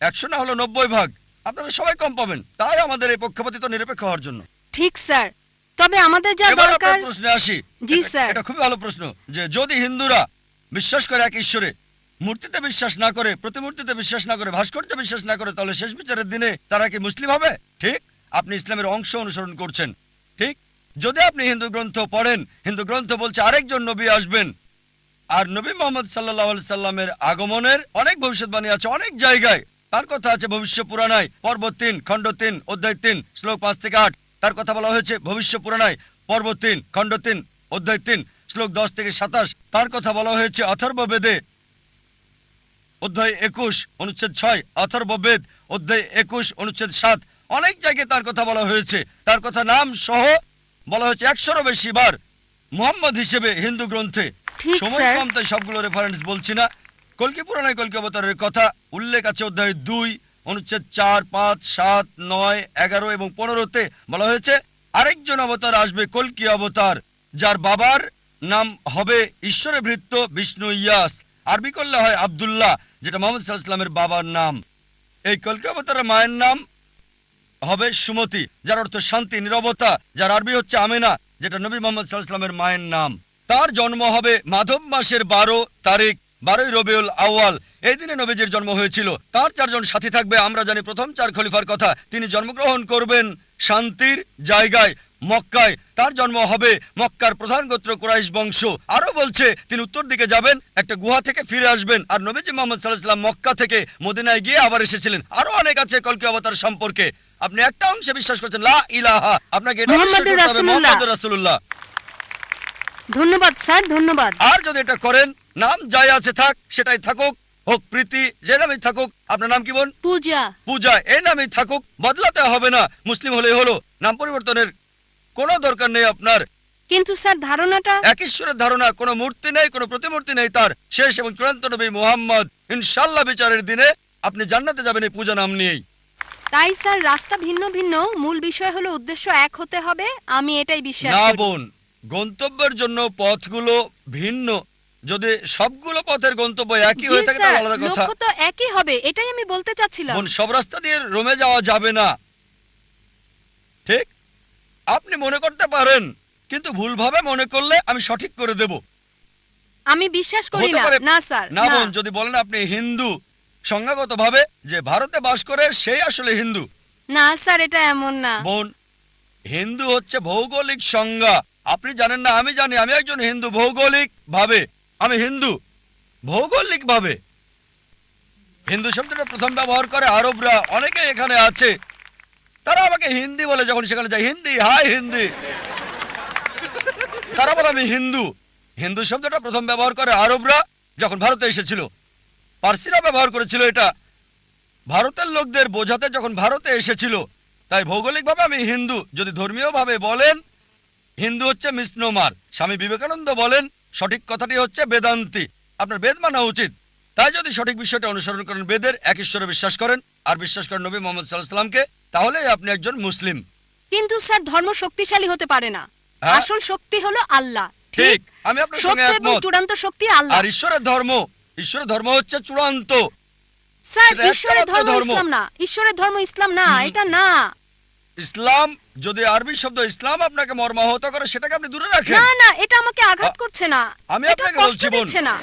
100 না হলো 90 ভাগ, আপনারা সবাই কম পাবেন। তাই আমাদের এই পক্ষপাতিত্ব নিরপেক্ষ হওয়ার জন্য। ঠিক স্যার, তবে আমাদের যা এবার দরকার। আপনার প্রশ্নে আসি। জি স্যার। এটা খুবই ভালো প্রশ্ন, যে যদি হিন্দুরা বিশ্বাস করে এক ঈশ্বরে, মূর্তিতে বিশ্বাস না করে, প্রতিমূর্তিতে বিশ্বাস না করে, ভাস্কর্যে বিশ্বাস না করে, তাহলে শেষ বিচারের দিনে তারা কি মুসলিম হবে? ঠিক, আপনি ইসলামের অংশ অনুসরণ করছেন। ঠিক, যদি আপনি হিন্দু গ্রন্থ পড়েন, হিন্দু গ্রন্থ বলছে আরেকজন নবী আসবেন, আর নবী মোহাম্মদ সাল্লাল্লাহু আলাইহি সাল্লামের আগমনের অনেক ভবিষ্যৎবাণী আছে অনেক জায়গায়। তার কথা আছে ভবিষ্য পুরাণায় পর্ব 3 খণ্ড 3 অধ্যায় 3 শ্লোক 5 থেকে 8। তার কথা বলা হয়েছে ভবিষ্য পুরাণায় পর্ব 3 খণ্ড 3 অধ্যায় 3 শ্লোক 10 থেকে 27। তার কথা বলা হয়েছে অথর্ববেদে অধ্যায় 21 অনুচ্ছেদ 6, অথর্ববেদ অধ্যায় 21 অনুচ্ছেদ 7। অনেক জায়গায় তার কথা বলা হয়েছে। তার কথা নাম সহ বলা হয়েছে 100-এরও বেশি বার মুহাম্মদ হিসেবে হিন্দু গ্রন্থে। ঠিক সময় স্যার। কম, তাই সবগুলো রেফারেন্স বলছি না। কল্কি পুরাণে কল্কি অবতারের কথা উল্লেখ আছে অধ্যায় 2 অনুচ্ছেদ 4, 5, 7, 9, 11 এবং 15-তে বলা হয়েছে আরেকজন অবতার আসবে, কল্কি অবতার, যার বাবার নাম হবে ঈশ্বরে ভৃত্য বিষ্ণু ইয়াস। আরবি করলে হয় আব্দুল্লাহ, যেটা মোহাম্মদ সাল্লাল্লাহু আলাইহি ওয়াসাল্লামের বাবার নাম। এই কল্কি অবতারের মায়ের নাম হবে সুমতি, যার অর্থ শান্তি, নীরবতা, যার আরবি হচ্ছে আমেনা, যেটা নবী মোহাম্মদ সাল্লাল্লাহু আলাইহি ওয়াসাল্লামের মায়ের নাম। তার জন্ম হবে মাধব মাসের 12 তারিখ, 12ই রবিউল আউয়াল। এই দিনে নবীজির জন্ম হয়েছিল। তার 4 জন সাথী থাকবে। আমরা জানি প্রথম 4 খলিফার কথা। তিনি জন্মগ্রহণ করবেন শান্তির জায়গায় মক্কায়। তার জন্ম হবে মক্কার প্রধান গোত্র কুরাইশ বংশ। আরো বলছে তিনি উত্তর দিকে যাবেন, একটা গুহা থেকে ফিরে আসবেন। আর নবীজি মুহাম্মদ সাল্লাল্লাহু আলাইহি ওয়াসাল্লাম মক্কা থেকে মদিনায় গিয়ে আবার এসেছিলেন। আরো অনেক আছে কল্কি অবতার সম্পর্কে। আপনি একটা অংশে বিশ্বাস করছেন লা ইলাহা, আপনাকে এটা বিশ্বাস করতে হবে মুহাম্মদুর রাসূলুল্লাহ। ধন্যবাদ স্যার, ধন্যবাদ। আর যদি এটা করেন, নাম যাই আছে থাক, সেটাই থাকুক, হোক প্রীতি, যে নামই থাকুক। আপনার নাম কি বোন? পূজা। পূজা, এই নামই থাকুক, বদলাতে হবে না। মুসলিম হলেই হলো, নাম পরিবর্তনের কোনো দরকার নেই আপনার। কিন্তু স্যার ধারণাটা এক ঈশ্বরের ধারণা, কোনো মূর্তি নেই, কোনো প্রতিমূর্তি নেই তার। শেষ এবং চূড়ান্ত নবী মুহাম্মদ। ইনশাআল্লাহ বিচারের দিনে আপনি জান্নাতে যাবেন এই পূজা নাম নিয়েই। তাই স্যার রাস্তা ভিন্ন ভিন্ন, মূল বিষয় হলো উদ্দেশ্য এক হতে হবে। আমি এটাই বিশ্বাস না করি। বোন, গন্তব্যের জন্য পথগুলো ভিন্ন। যদি সবগুলো পথের গন্তব্য একই জি হয়ে থাকে স্যার, তাহলে আলাদা কথা। লক্ষ্য তো একই হবে, এটাই আমি বলতে চাচ্ছিলাম। বোন, সব রাস্তা দিয়ে রোমে যাওয়া যাবে না, ঠিক? আপনি মনে করতে পারেন, কিন্তু ভুলভাবে মনে করলে আমি সঠিক করে দেব। আমি বিশ্বাস করি হতে না। পারে। না স্যার, না না। বোন, যদি বলেন আপনি হিন্দু, সংজ্ঞাগতভাবে যে ভারতে বাস করে সেই আসলে হিন্দু। না স্যার, এটা এমন না। বোন, হিন্দু হচ্ছে ভৌগোলিক সংজ্ঞা। আপনি জানেন না, আমি জানি। আমি একজন হিন্দু ভৌগোলিক ভাবে। আমি হিন্দু ভৌগোলিক ভাবে। হিন্দু শব্দটা প্রথম ব্যবহার করে আরবরা। অনেকে এখানে আছে, তারা আমাকে হিন্দি বলে। যখন সেখানে যাই, হিন্দি, হাই হিন্দি, তারা বলে আমি হিন্দু। হিন্দু শব্দটা প্রথম ব্যবহার করে আরবরা যখন ভারতে এসেছিল। পার্সিরা ব্যবহার করেছিল এটা ভারতের লোকদের বোঝাতে যখন ভারতে এসেছিল। তাই ভৌগোলিকভাবে আমি হিন্দু। যদি ধর্মীয়ভাবে বলেন, হিন্দু হচ্ছে মিসনোমার। স্বামী বিবেকানন্দ বলেন সঠিক কথাটি হচ্ছে বেদান্তি। আপনার বেদ মানা উচিত। তাই যদি সঠিক বিষয়টা অনুসরণ করেন, বেদের এক ঈশ্বরে বিশ্বাস করেন আর বিশ্বাস করেন নবী মোহাম্মদ সাল্লাল্লাহু আলাইহি ওয়াসাল্লামকে, তাহলেই আপনি একজন মুসলিম। কিন্তু স্যার ধর্ম শক্তিশালী হতে পারে না। হ্যাঁ? আসল শক্তি হলো আল্লাহ। ঠিক, আমি আপনার সঙ্গে সত্য এবং একমত। চূড়ান্ত শক্তি আল্লাহ। আর ঈশ্বরের ধর্ম হচ্ছে চূড়ান্ত। স্যার সেটা ঈশ্বরের একটামাত্র ধর্ম ধর্ম। ইসলাম না। ঈশ্বরের ধর্ম ইসলাম না, এটা না। ইসলাম, যদি আরবি শব্দ ইসলাম আপনাকে মর্মাহত করে, সেটাকে আপনি দূরে রাখেন। না না, এটা আমাকে আঘাত করছে না। আমি এটা আপনাকে কষ্ট বলছি বোন, দিচ্ছে না।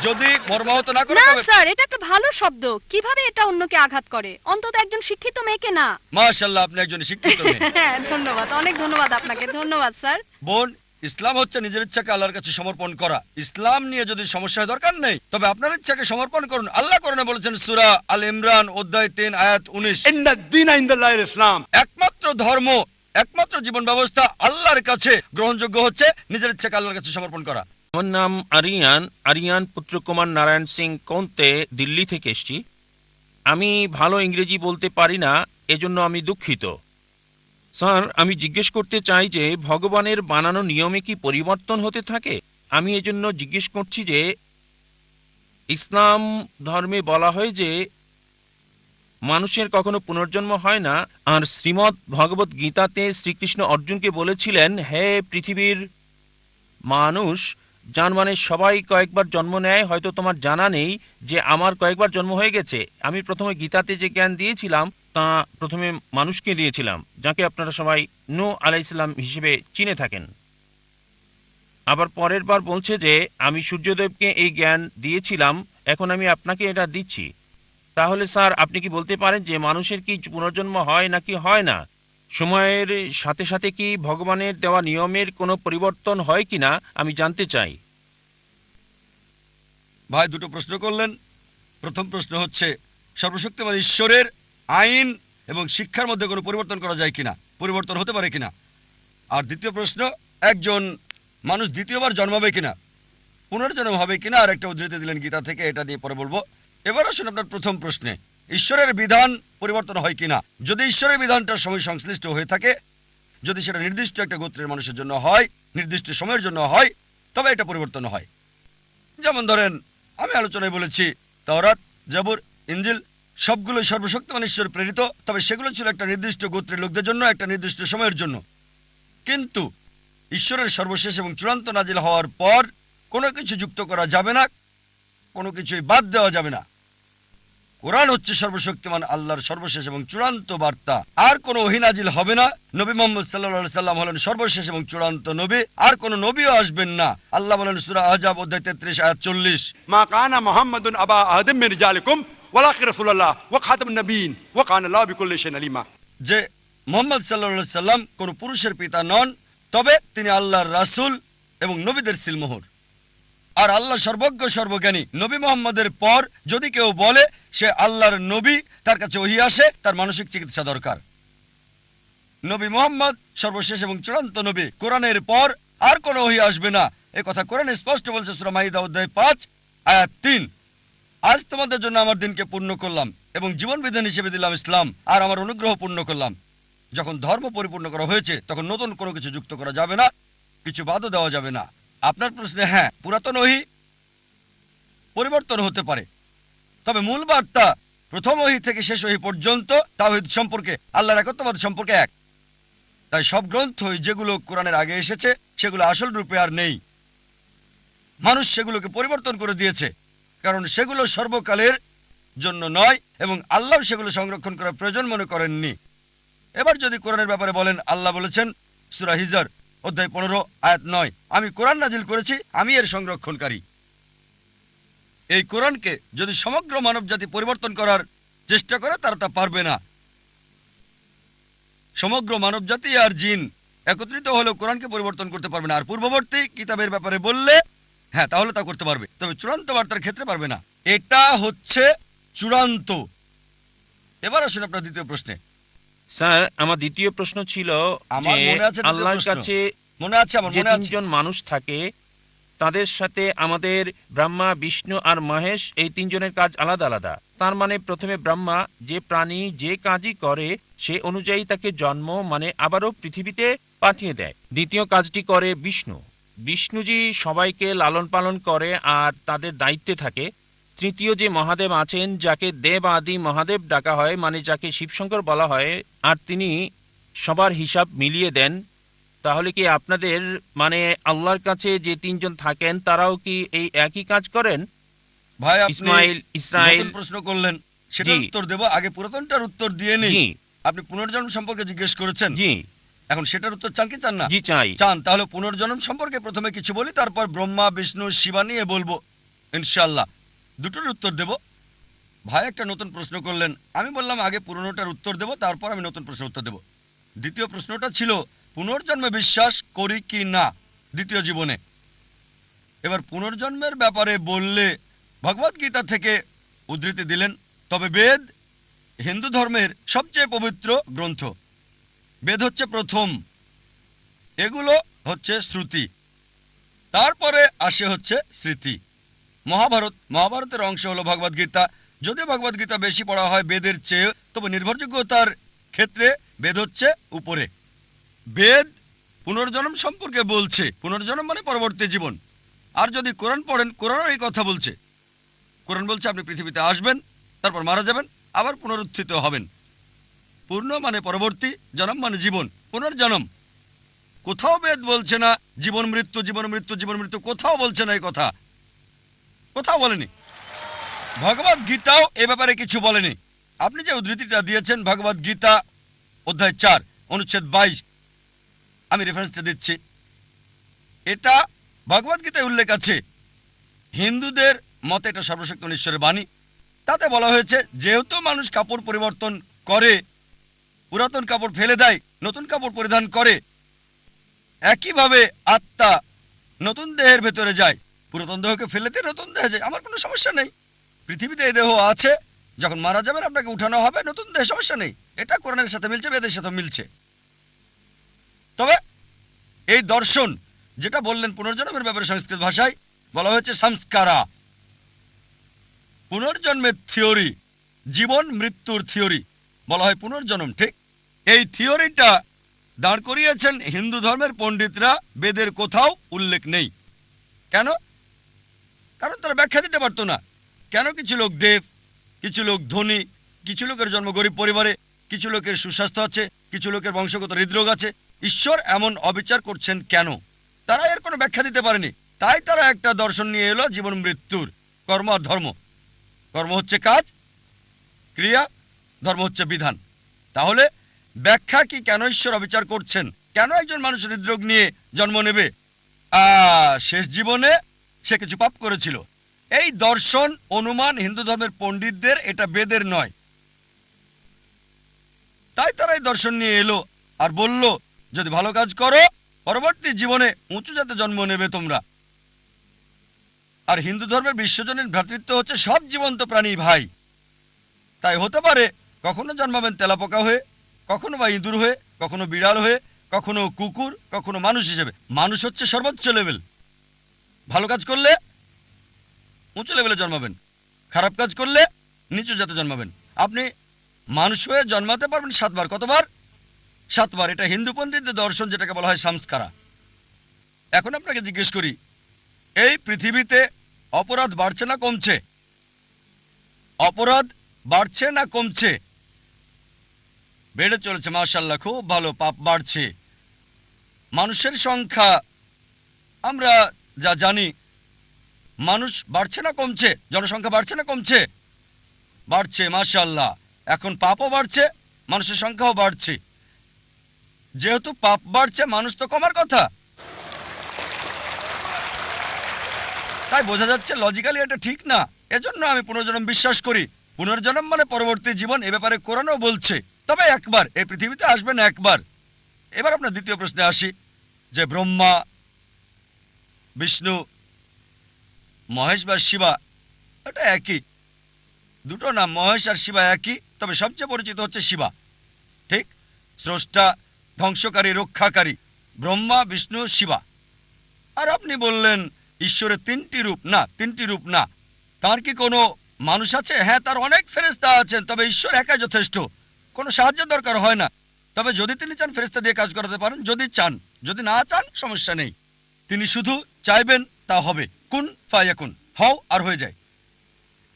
যদি মর্মাহত না করে না তবে স্যার, এটা একটা ভালো শব্দ। কিভাবে এটা অন্যকে আঘাত করে? অন্তত একজন শিক্ষিত মেয়েকে না। মাশাআল্লাহ, আপনি একজন শিক্ষিত মেয়ে। হ্যাঁ, ধন্যবাদ, অনেক ধন্যবাদ আপনাকে। ধন্যবাদ স্যার। বোন, ইসলাম হচ্ছে নিজের ইচ্ছাকে আল্লাহর কাছে সমর্পণ করা। ইসলাম নিয়ে যদি সমস্যার দরকার নেই, তবে আপনার ইচ্ছাকে সমর্পণ করুন। আল্লাহ কোরআনে বলেছেন সূরা আল ইমরান অধ্যায় 3 আয়াত 19, इन दीन इंदल्लाह इस्लाम। একমাত্র ধর্ম, একমাত্র জীবন ব্যবস্থা আল্লাহর কাছে গ্রহণযোগ্য হচ্ছে নিজের ইচ্ছাকে আল্লাহর কাছে সমর্পণ করা। আমার নাম আরিয়ান পুত্র কুমার নারায়ণ সিং কৌন্তে, দিল্লি থেকে এসেছি। আমি ভালো ইংরেজি বলতে পারি না, এজন্য আমি দুঃখিত। স্যার, আমি জিজ্ঞেস করতে চাই যে ভগবানের বানানো নিয়মে কি পরিবর্তন হতে থাকে? আমি এজন্য জিজ্ঞেস করছি যে ইসলাম ধর্মে বলা হয় যে মানুষের কখনো পুনর্জন্ম হয় না, আর শ্রীমদ্ ভগবত গীতাতে শ্রীকৃষ্ণ অর্জুনকে বলেছিলেন, হে পৃথিবীর মানুষ, যার মানে সবাই কয়েকবার জন্ম নেয়। হয়তো তোমার জানা নেই যে আমার কয়েকবার জন্ম হয়ে গেছে। আমি প্রথমে গীতাতে যে জ্ঞান দিয়েছিলাম তা প্রথমে মানুষকে দিয়েছিলাম, যাকে আপনারা সবাই নূহ আলাইহিস সালাম হিসেবে চিনে থাকেন। আবার পরের বার বলছে যে আমি সূর্যদেবকে এই জ্ঞান দিয়েছিলাম, এখন আমি আপনাকে এটা দিচ্ছি। তাহলে স্যার, আপনি কি বলতে পারেন যে মানুষের কি পুনর্জন্ম হয় নাকি হয় না? সময়ের সাথে সাথে কি ভগবানের দেওয়া নিয়মের কোনো পরিবর্তন হয় কিনা আমি জানতে চাই। ভাই, দুটো প্রশ্ন করলেন। প্রথম প্রশ্ন হচ্ছে সর্বশক্তিমান ঈশ্বরের আইন এবং শিক্ষার মধ্যে কোনো পরিবর্তন করা যায় কিনা, পরিবর্তন হতে পারে কিনা। আর দ্বিতীয় প্রশ্ন, একজন মানুষ দ্বিতীয়বার জন্মাবে কিনা, পুনর্জন্ম হবে কিনা। আর একটা উদ্ধৃতি দিলেন গীতা থেকে, এটা নিয়ে পরে বলবো। এবার আসুন আপনার প্রথম প্রশ্নে, ঈশ্বরের বিধান পরিবর্তন হয় কিনা। যদি ঈশ্বরের বিধানটা সময় সংশ্লিষ্ট হয়ে থাকে, যদি সেটা নির্দিষ্ট একটা গোত্রের মানুষের জন্য হয়, নির্দিষ্ট সময়ের জন্য হয়, তবে এটা পরিবর্তন হয়। যেমন ধরেন, আমি আলোচনায় বলেছি তাওরাত, জাবুর, ইনজিল সবগুলো সর্বশক্তিমান ঈশ্বর প্রেরিত, তবে সেগুলো ছিল একটা নির্দিষ্ট গোত্রের লোকদের জন্য, একটা নির্দিষ্ট সময়ের জন্য। কিন্তু ঈশ্বরের সর্বশেষ এবং চূড়ান্ত নাজিল হওয়ার পর কোনো কিছু যুক্ত করা যাবে না, কোনো কিছুই বাদ দেওয়া যাবে না। কোরআন হচ্ছে সর্বশক্তিমান আল্লাহর সর্বশেষ এবং চূড়ান্ত বার্তা। আর কোনো ওহী নাজিল হবে না। নবী মুহাম্মদ সাল্লাল্লাহু আলাইহি সাল্লাম হলেন সর্বশেষ এবং চূড়ান্ত নবী। আর কোনো নবীও আসবেন না। আল্লাহ বলেন সূরা আহজাব অধ্যায় 33 আয়াত 40, ما كان محمد أبا أحد من رجالكم ولكن رسول الله وخاتم النبيين وكان الله بكل شيء عليما। যে মুহাম্মদ সাল্লাল্লাহু আলাইহি সাল্লাম কোনো পুরুষের পিতা নন, তবে তিনি আল্লাহর রাসূল এবং নবীদের সিলমোহর। আর আল্লাহ সর্বজ্ঞ সর্বজ্ঞানী। নবী মুহাম্মদের পর যদি কেউ বলে সে আল্লাহর নবী, তার কাছে ওহী আসে, তার মানসিক চিকিৎসা দরকার। নবী মুহাম্মদ সর্বশেষ এবং চূড়ান্ত নবী। কোরআনের পর আর কোনো ওহী আসবে না, এ কথা কোরআনে স্পষ্ট বলছে সূরা মাইদা অধ্যায় 5 আয়াত 3। আজ তোমাদের জন্য আমার দিনকে পূর্ণ করলাম এবং জীবন বিধান হিসেবে দিলাম ইসলাম, আর আমার অনুগ্রহ পূর্ণ করলাম। যখন ধর্ম পরিপূর্ণ করা হয়েছে তখন নতুন কোনো কিছু যুক্ত করা যাবে না, কিছু বাদও দেওয়া যাবে না। আপনার প্রশ্নে হ্যাঁ, পুরাতন ওহী পরিবর্তন হতে পারে, তবে মূল বার্তা প্রথম ওহী থেকে শেষ ওহী পর্যন্ত তাওহীদ সম্পর্কে, আল্লাহর একত্ববাদ সম্পর্কে এক। তাই সব গ্রন্থই যেগুলো কোরআনের আগে এসেছে সেগুলো আসল রূপে আর নেই। মানুষ সেগুলোকে পরিবর্তন করে দিয়েছে, কারণ সেগুলো সর্বকালের জন্য নয় এবং আল্লাহ সেগুলো সংরক্ষণ করার প্রয়োজন মনে করেননি। এবার যদি কোরআনের ব্যাপারে বলেন, আল্লাহ বলেছেন সূরা হিজর অধ্যায় 15 আয়াত 9, আমি কোরআন নাজিল করেছি, আমি এর সংরক্ষণকারী। এই কোরআনকে যদি সমগ্র মানবজাতি পরিবর্তন করার চেষ্টা করে তারা তা পারবে না। সমগ্র মানবজাতি আর জিন একত্রিত হলেও কোরআনকে পরিবর্তন করতে পারবে না। আর পূর্ববর্তী কিতাবের ব্যাপারে বললে হ্যাঁ, তাহলে তা করতে পারবে, তবে চূড়ান্ত বার্তার ক্ষেত্রে পারবে না। এটা হচ্ছে চূড়ান্ত। এবার আসুন আপনার দ্বিতীয় প্রশ্নে। স্যার, আমার দ্বিতীয় প্রশ্ন ছিল যে আমার মনে আছে দ্বিতীয় আল্লাহর প্রশ্ন। কাছে মনে আছে, আমার যে মনে আছে। তিনজন মানুষ থাকে তাদের সাথে আমাদের ব্রহ্মা, বিষ্ণু আর মহেশ, এই তিনজনের কাজ আলাদা আলাদা। তার মানে প্রথমে ব্রহ্মা যে প্রাণী যে কাজই করে সে অনুযায়ী তাকে জন্ম মানে আবারও পৃথিবীতে পাঠিয়ে দেয়। দ্বিতীয় কাজটি করে বিষ্ণু। বিষ্ণুজি সবাইকে লালন পালন করে আর তাদের দায়িত্বে থাকে। তৃতীয় যে মহাদেব আছেন, যাকে দেব আদি মহাদেব ডাকা হয়, মানে যাকে শিবশঙ্কর বলা হয়, আর তিনি সবার হিসাব মিলিয়ে দেন। তাহলে কি আপনাদের মানে আল্লাহর কাছে যে তিনজন থাকেন তারাও কি এই একই কাজ করেন? ভাই, আপনি ইসমাইল, ইসরাইল। নতুন প্রশ্ন করলেন, সেটার জি। উত্তর দেব। আগে পুরাতনটার উত্তর দিয়ে নেই। জি আপনি পুনর্জন্ম সম্পর্কে জিজ্ঞেস করেছেন, জি এখন সেটার উত্তর চান কি চান না? জি চাই। চান, তাহলে পুনর্জন্ম সম্পর্কে প্রথমে কিছু বলি, তারপর ব্রহ্মা, বিষ্ণু, শিবা নিয়ে বলবো ইনশাআল্লাহ। দুটোর উত্তর দেব। ভাই একটা নতুন প্রশ্ন করলেন, আমি বললাম আগে পুরনোটার উত্তর দেব, তারপর আমি নতুন প্রশ্নের উত্তর দেব। দ্বিতীয় প্রশ্নটা ছিল পুনর্জন্মে বিশ্বাস করি কি না দ্বিতীয় জীবনে। এবার পুনর্জন্মের ব্যাপারে বললে ভগবদ্গীতা থেকে উদ্ধৃতি দিলেন, তবে বেদ হিন্দু ধর্মের সবচেয়ে পবিত্র গ্রন্থ। বেদ হচ্ছে প্রথম, এগুলো হচ্ছে শ্রুতি, তারপরে আসে হচ্ছে স্মৃতি। মহাভারতের অংশ হলো ভগবদ্গীতা। যদিও ভগবদ্গীতা বেশি পড়া হয় বেদের চেয়ে, তবে নির্ভরযোগ্যতার ক্ষেত্রে বেদ হচ্ছে উপরে। বেদ পুনর্জন্ম সম্পর্কে বলছে, পুনর্জন্ম মানে পরবর্তী জীবন। আর যদি কোরআন পড়েন, কোরআনও এই কথা বলছে। কোরআন বলছে আপনি পৃথিবীতে আসবেন, তারপর মারা যাবেন, আবার পুনরুত্থিত হবেন। পূর্ণ মানে পরবর্তী, জন্ম মানে জীবন, পুনর্জন্ম। কোথাও বেদ বলছে না জীবন মৃত্যু, জীবন মৃত্যু, জীবন মৃত্যু, কোথাও বলছে না এই কথা, কোথাও বলেনি। ভগবদ্গীতাও এ ব্যাপারে কিছু বলেনি। আপনি যে উদ্ধৃতিটা দিয়েছেন ভগবদ্গীতা অধ্যায় 4 অনুচ্ছেদ 22, আমি রেফারেন্সটা দিচ্ছি। এটা ভগবদ্গীতায় উল্লেখ আছে। হিন্দুদের মতে এটা সর্বশক্ত ঈশ্বরের বাণী। তাতে বলা হয়েছে যেহেতু মানুষ কাপড় পরিবর্তন করে, পুরাতন কাপড় ফেলে দেয়, নতুন কাপড় পরিধান করে, একইভাবে আত্মা নতুন দেহের ভেতরে যায়। পুরাতন দেহকে ফেলেতে নতুন দেহে যায়, আমার কোনো সমস্যা নেই। পৃথিবীতে এই দেহ আছে, যখন মারা যাবেন আপনাকে উঠানো হবে নতুন দেহে, সমস্যা নেই। এটা কোরআনের সাথে মিলছে, বেদের সাথে মিলছে। তবে এই দর্শন যেটা বললেন পুনর্জন্মের ব্যাপারে সংস্কৃত ভাষায় বলা হয়েছে সংস্কারা। পুনর্জন্মের থিওরি, জীবন মৃত্যুর থিওরি বলা হয় পুনর্জন্ম, ঠিক? এই থিওরিটা দাঁড় করিয়েছেন হিন্দু ধর্মের পণ্ডিতরা, বেদের কোথাও উল্লেখ নেই। কেন? কারণ তারা ব্যাখ্যা দিতে পারতো না। কেন কিছু লোক দেব, কিছু লোক ধনী, কিছু লোকের জন্ম গরিব পরিবারে, কিছু লোকের সুস্বাস্থ্য আছে, কিছু লোকের বংশগত হৃদরোগ আছে, ঈশ্বর এমন অবিচার করছেন কেন? তারা এর কোনো ব্যাখ্যা দিতে পারেনি। তাই তারা একটা দর্শন নিয়ে এলো জীবন মৃত্যুর, কর্ম আর ধর্ম। কর্ম হচ্ছে কাজ, ক্রিয়া, ধর্ম হচ্ছে বিধান। তাহলে ব্যাখ্যা কি কেন ঈশ্বর অবিচার করছেন, কেন একজন মানুষ হৃদরোগ নিয়ে জন্ম নেবে? শেষ জীবনে সে কিছু পাপ করেছিল। এই দর্শন অনুমান হিন্দু ধর্মের পণ্ডিতদের, এটা বেদের নয়। তাই তারা এই দর্শন নিয়ে এলো আর বলল, যদি ভালো কাজ করো পরবর্তী জীবনে উঁচু জাতে জন্ম নেবে তোমরা। আর হিন্দু ধর্মের বিশ্বজনীন ভ্রাতৃত্ব হচ্ছে সব জীবন্ত প্রাণী ভাই। তাই হতে পারে কখনো জন্মাবেন তেলাপোকা হয়ে, কখনো বা ইঁদুর হয়ে, কখনো বিড়াল হয়ে, কখনো কুকুর, কখনো মানুষ হিসেবে। মানুষ হচ্ছে সর্বোচ্চ লেভেল। ভালো কাজ করলে উঁচু লেভেলে জন্মাবেন, খারাপ কাজ করলে নিচু জাতে জন্মাবেন। আপনি মানুষ হয়ে জন্মাতে পারবেন 7 বার। কতবার? 7 বার। এটা হিন্দু পণ্ডিতদের দর্শন, যেটাকে বলা হয় সংস্কারা। এখন আপনাকে জিজ্ঞেস করি, এই পৃথিবীতে অপরাধ বাড়ছে না কমছে? অপরাধ বাড়ছে না কমছে? বেড়ে চলেছে, মাশাআল্লাহ, খুব ভালো। পাপ বাড়ছে। মানুষের সংখ্যা আমরা যা জানি, মানুষ বাড়ছে না কমছে? জনসংখ্যা বাড়ছে না কমছে? বাড়ছে, মাশাআল্লাহ। এখন পাপও বাড়ছে, মানুষের সংখ্যাও বাড়ছে। যেহেতু পাপ বাড়ছে, মানুষ তো কমার কথা। তাই বোঝা যাচ্ছে লজিক্যালি এটা ঠিক না। এজন্য আমি পুনর্জন্ম বিশ্বাস করি। পুনর্জন্ম মানে পরবর্তী জীবন, এ ব্যাপারে কোরআনও বলছে। তবে একবার এই পৃথিবীতে আসবেন, একবার। এবার আপনার দ্বিতীয় প্রশ্নে আসি, যে ব্রহ্মা, বিষ্ণু, মহেশ বা শিবা, এটা একই। দুটো নাম, মহেশ আর শিবা একই, তবে সবচেয়ে পরিচিত হচ্ছে শিবা। ঠিক? স্রষ্টা, ধ্বংসকারী, রক্ষাকারী, ব্রহ্মা, বিষ্ণু, শিবা। আর আপনি বললেন ঈশ্বরের 3টি রূপ। না, 3টি রূপ না। তার কি কোনো মানুষ আছে? হ্যাঁ, তার অনেক ফেরেশতা আছেন, তবে ঈশ্বর একাই যথেষ্ট। কোনো সাহায্যের দরকার হয় না। তবে যদি তিনি চান ফেরেশতা দিয়ে কাজ করাতে পারেন, যদি চান। যদি না চান সমস্যা নেই। তিনি শুধু চাইবেন, তা হবে। কুন ফায়াকুন, হও আর হয়ে যায়।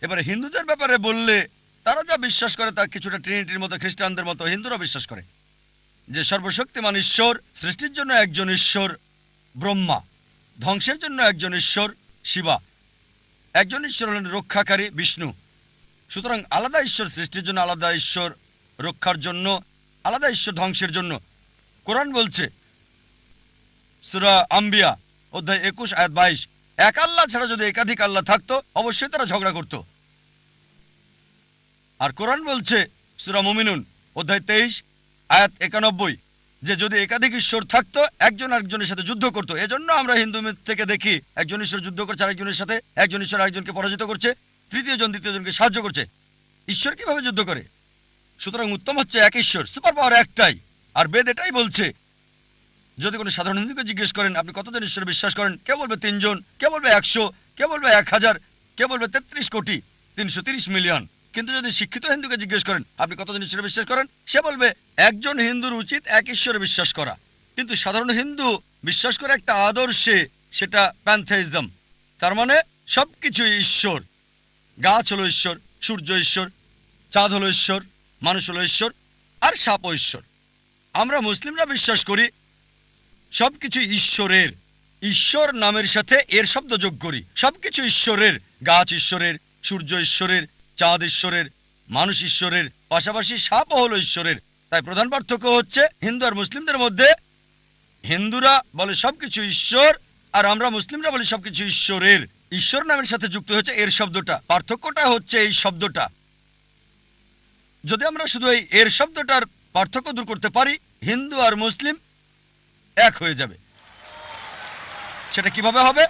এবারে হিন্দুদের ব্যাপারে বললে, তারা যা বিশ্বাস করে তা কিছুটা ট্রিনিটির মতো, খ্রিস্টানদের মতো হিন্দুরা বিশ্বাস করে যে সর্বশক্তিমান ঈশ্বর, সৃষ্টির জন্য একজন ঈশ্বর ব্রহ্মা, ধ্বংসের জন্য একজন ঈশ্বর শিবা, একজন ঈশ্বর হলেন রক্ষাকারী বিষ্ণু। সুতরাং আলাদা ঈশ্বর সৃষ্টির জন্য, আলাদা ঈশ্বর রক্ষার জন্য, আলাদা ঈশ্বর ধ্বংসের জন্য। কোরআন বলছে সূরা আম্বিয়া অধ্যায় 21 আয়াত 22, এক আল্লাহ ছাড়া যদি একাধিক আল্লাহ থাকতো অবশ্যই তারা ঝগড়া করত। আর কোরআন বলছে সূরা মুমিনুন অধ্যায় 23 আয়াত 91, যে যদি একাধিক ঈশ্বর থাকতো একজন আরেকজনের সাথে যুদ্ধ করতো। এজন্য আমরা হিন্দু মিথ থেকে দেখি একজন ঈশ্বর যুদ্ধ করছে আরেকজনের সাথে, একজন ঈশ্বর আরেকজনকে পরাজিত করছে, তৃতীয় জন দ্বিতীয়জনকে সাহায্য করছে। ঈশ্বর কিভাবে যুদ্ধ করে? সুতরাং উত্তম হচ্ছে এক ঈশ্বর, সুপার পাওয়ার একটাই। আর বেদ এটাই বলছে। যদি কোনো সাধারণ হিন্দুকে জিজ্ঞেস করেন আপনি কতজন ঈশ্বর বিশ্বাস করেন, কেউ বলবে 3 জন, কেউ বলবে 100, কেউ বলবে 1000, কেউ বলবে 33 কোটি 330 মিলিয়ন। কিন্তু যদি শিক্ষিত হিন্দুকে জিজ্ঞেস করেন আপনি কতজন ঈশ্বরে বিশ্বাস করেন, সে বলবে একজন হিন্দুর উচিত এক ঈশ্বরে বিশ্বাস করা। কিন্তু সাধারণ হিন্দু বিশ্বাস করে একটা আদর্শে, সেটা প্যান্থেইজম। তার মানে সবকিছু ঈশ্বর। গাছ হলো ঈশ্বর, সূর্য ঈশ্বর, চাঁদ হলো ঈশ্বর, মানুষ হলো ঈশ্বর, আর সাপও ঈশ্বর। আমরা মুসলিমরা বিশ্বাস করি সবকিছু ঈশ্বরের। ঈশ্বর নামের সাথে এর শব্দ যোগ করি। সবকিছু ঈশ্বরের। গাছ ঈশ্বরের, সূর্য ঈশ্বরের, চাঁদ ঈশ্বরের, মানুষ ঈশ্বরের, পাশাপাশি সাপও হলো ঈশ্বরের। তাই প্রধান পার্থক্য হচ্ছে হিন্দু আর মুসলিমদের মধ্যে, হিন্দুরা বলে সবকিছু ঈশ্বর আর আমরা মুসলিমরা বলি সবকিছু ঈশ্বরের। ঈশ্বর নামের সাথে যুক্ত হচ্ছে এর শব্দটা। পার্থক্যটা হচ্ছে এই শব্দটা। যদি আমরা শুধু এই এর শব্দটার পার্থক্য দূর করতে পারি, হিন্দু আর মুসলিম এক হয়ে যাবে। সেটা কিভাবে হবে?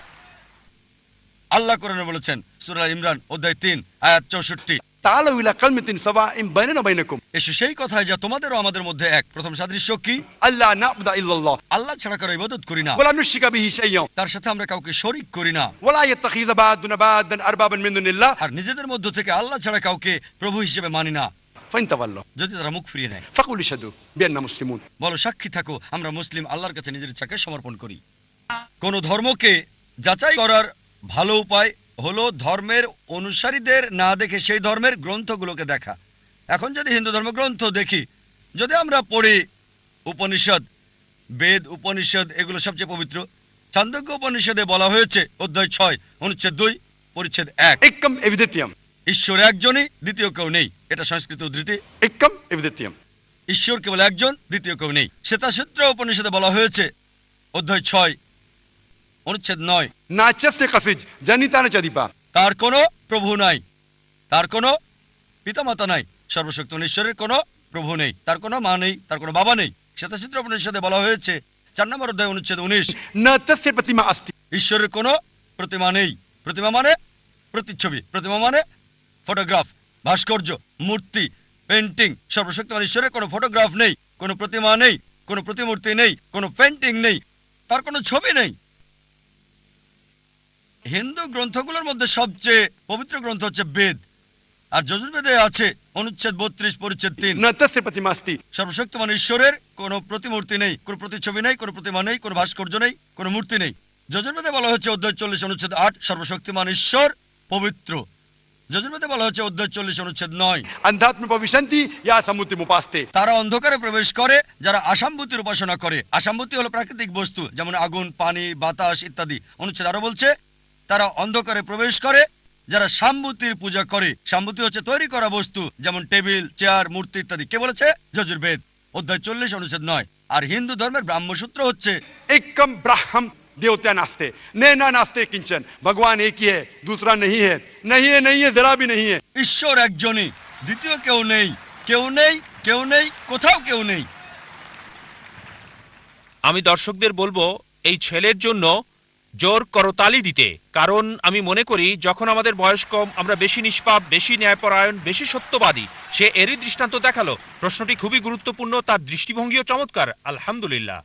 আল্লাহ কোরআনে বলেছেন সূরা ইমরান অধ্যায় 3 আয়াত 64, تعالوا إلى كلمة سواء بيننا وبينكم এসো সেই কথায় যা তোমাদের ও আমাদের মধ্যে এক। প্রথম সাদৃশ্য কি? ألا نعبد إلا الله আল্লাহ ছাড়া কারো ইবাদত করি না, ولا نشرك به شيئا তার সাথে আমরা কাউকে শরীক করি না, ولا يتخذ بعضنا بعضا أربابا من دون الله আর নিজেদের মধ্য থেকে আল্লাহ ছাড়া কাউকে প্রভু হিসেবে মানি না। فإن تولوا যদি তারা মুখ ফিরিয়ে নেয়, فقولوا اشهدوا بأننا مسلمون। বলো সাক্ষী থাকো আমরা মুসলিম, আল্লাহর কাছে নিজের ইচ্ছাকে সমর্পণ করি। কোন ধর্মকে যাচাই করার ভালো উপায় হলো ধর্মের অনুসারীদের না দেখে সেই ধর্মের গ্রন্থগুলোকে দেখা। এখন যদি হিন্দু ধর্ম গ্রন্থ দেখি, যদি আমরা পড়ি উপনিষদ, বেদ, উপনিষদ, এগুলো সবচেয়ে পবিত্র। ছান্দোগ্য উপনিষদে বলা হয়েছে অধ্যায় 6 অনুচ্ছেদ 2 পরিচ্ছেদ 1, एकम एविदित्यम ঈশ্বর একজনই, দ্বিতীয় কেউ নেই। এটা সংস্কৃত উদ্ধৃতি। एकम एवद्वितीयम। ঈশ্বর কেবল একজন, দ্বিতীয় কেউ নেই। শ্বেতাসূত্র উপনিষদে বলা হয়েছে অধ্যায় 6 অনুচ্ছেদ 9, नाच्यस्य कसिज जनिता न चदीपा। তার কোনো প্রভু নাই, তার কোনো পিতামাতা নাই। সর্বশক্তিমান ঈশ্বরের কোনো প্রভু নেই, তার কোনো মা নেই, তার কোনো বাবা নেই। শ্বেতাসূত্র উপনিষদে বলা হয়েছে 4 নম্বর অধ্যায় অনুচ্ছেদ 19, न तस्य प्रतिमा अस्ति। ঈশ্বরের কোনো প্রতিমা নেই। প্রতিমা মানে প্রতিচ্ছবি, প্রতিমা মানে ফটোগ্রাফ, ভাস্কর্য, মূর্তি, পেন্টিং। সর্বশক্তিমান ঈশ্বরের কোনো ফটোগ্রাফ নেই, কোনো প্রতিমা নেই, কোনো প্রতিমূর্তি নেই, কোনো পেন্টিং নেই, তার কোনো ছবি নেই। হিন্দু গ্রন্থগুলোর মধ্যে সবচেয়ে পবিত্র গ্রন্থ হচ্ছে বেদ, আর যজুর্বেদে আছে অনুচ্ছেদ 32 পরিচ্ছেদ 3, न तस्य प्रतिमा अस्ति। সর্বশক্তিমান ঈশ্বরের কোনো প্রতিমূর্তি নেই, কোনো প্রতিচ্ছবি নেই, কোনো প্রতিমা নেই, কোনো ভাস্কর্য নেই, কোনো মূর্তি নেই। যজুর্বেদে বলা হচ্ছে অধ্যায় 40 অনুচ্ছেদ 8 সর্বশক্তিমান ঈশ্বর পবিত্র। যজুর্বেদে বলা হচ্ছে অধ্যায় 40 অনুচ্ছেদ 9 अंधात्म पविशन्ति या समुद्रमुपास्ते। তারা অন্ধকারে প্রবেশ করে যারা আসাম্ভূতির উপাসনা করে। আসাম্ভূতি হলো প্রাকৃতিক বস্তু, যেমন আগুন, পানি, বাতাস ইত্যাদি। অনুচ্ছেদ আরো বলছে তারা অন্ধকারে প্রবেশ করে যারা সাম্ভূতির পূজা করে। সাম্ভূতি হচ্ছে তৈরি করা বস্তু, যেমন টেবিল, চেয়ার, মূর্তি ইত্যাদি। কে বলেছে? যজুর্বেদ অধ্যায় 40 অনুচ্ছেদ 9। আর হিন্দু ধর্মের ব্রাহ্মসূত্র হচ্ছে एकम ब्राह्म देवता नास्ते, नैना नास्ते किंचन। भगवान एक ही है, दूसरा नहीं है, नहीं है, नहीं है, जरा भी नहीं है। ঈশ্বর একজনই, দ্বিতীয় কেউ নেই, কেউ নেই, কেউ নেই, কোথাও কেউ নেই। আমি দর্শকদের বলবো এই ছেলের জন্য জোর করতালি দিতে, কারণ আমি মনে করি যখন আমাদের বয়স কম আমরা বেশি নিষ্পাপ, বেশি ন্যায়পরায়ণ, বেশি সত্যবাদী। সে এরই দৃষ্টান্ত দেখালো। প্রশ্নটি খুবই গুরুত্বপূর্ণ, তার দৃষ্টিভঙ্গিও চমৎকার। আলহামদুলিল্লাহ।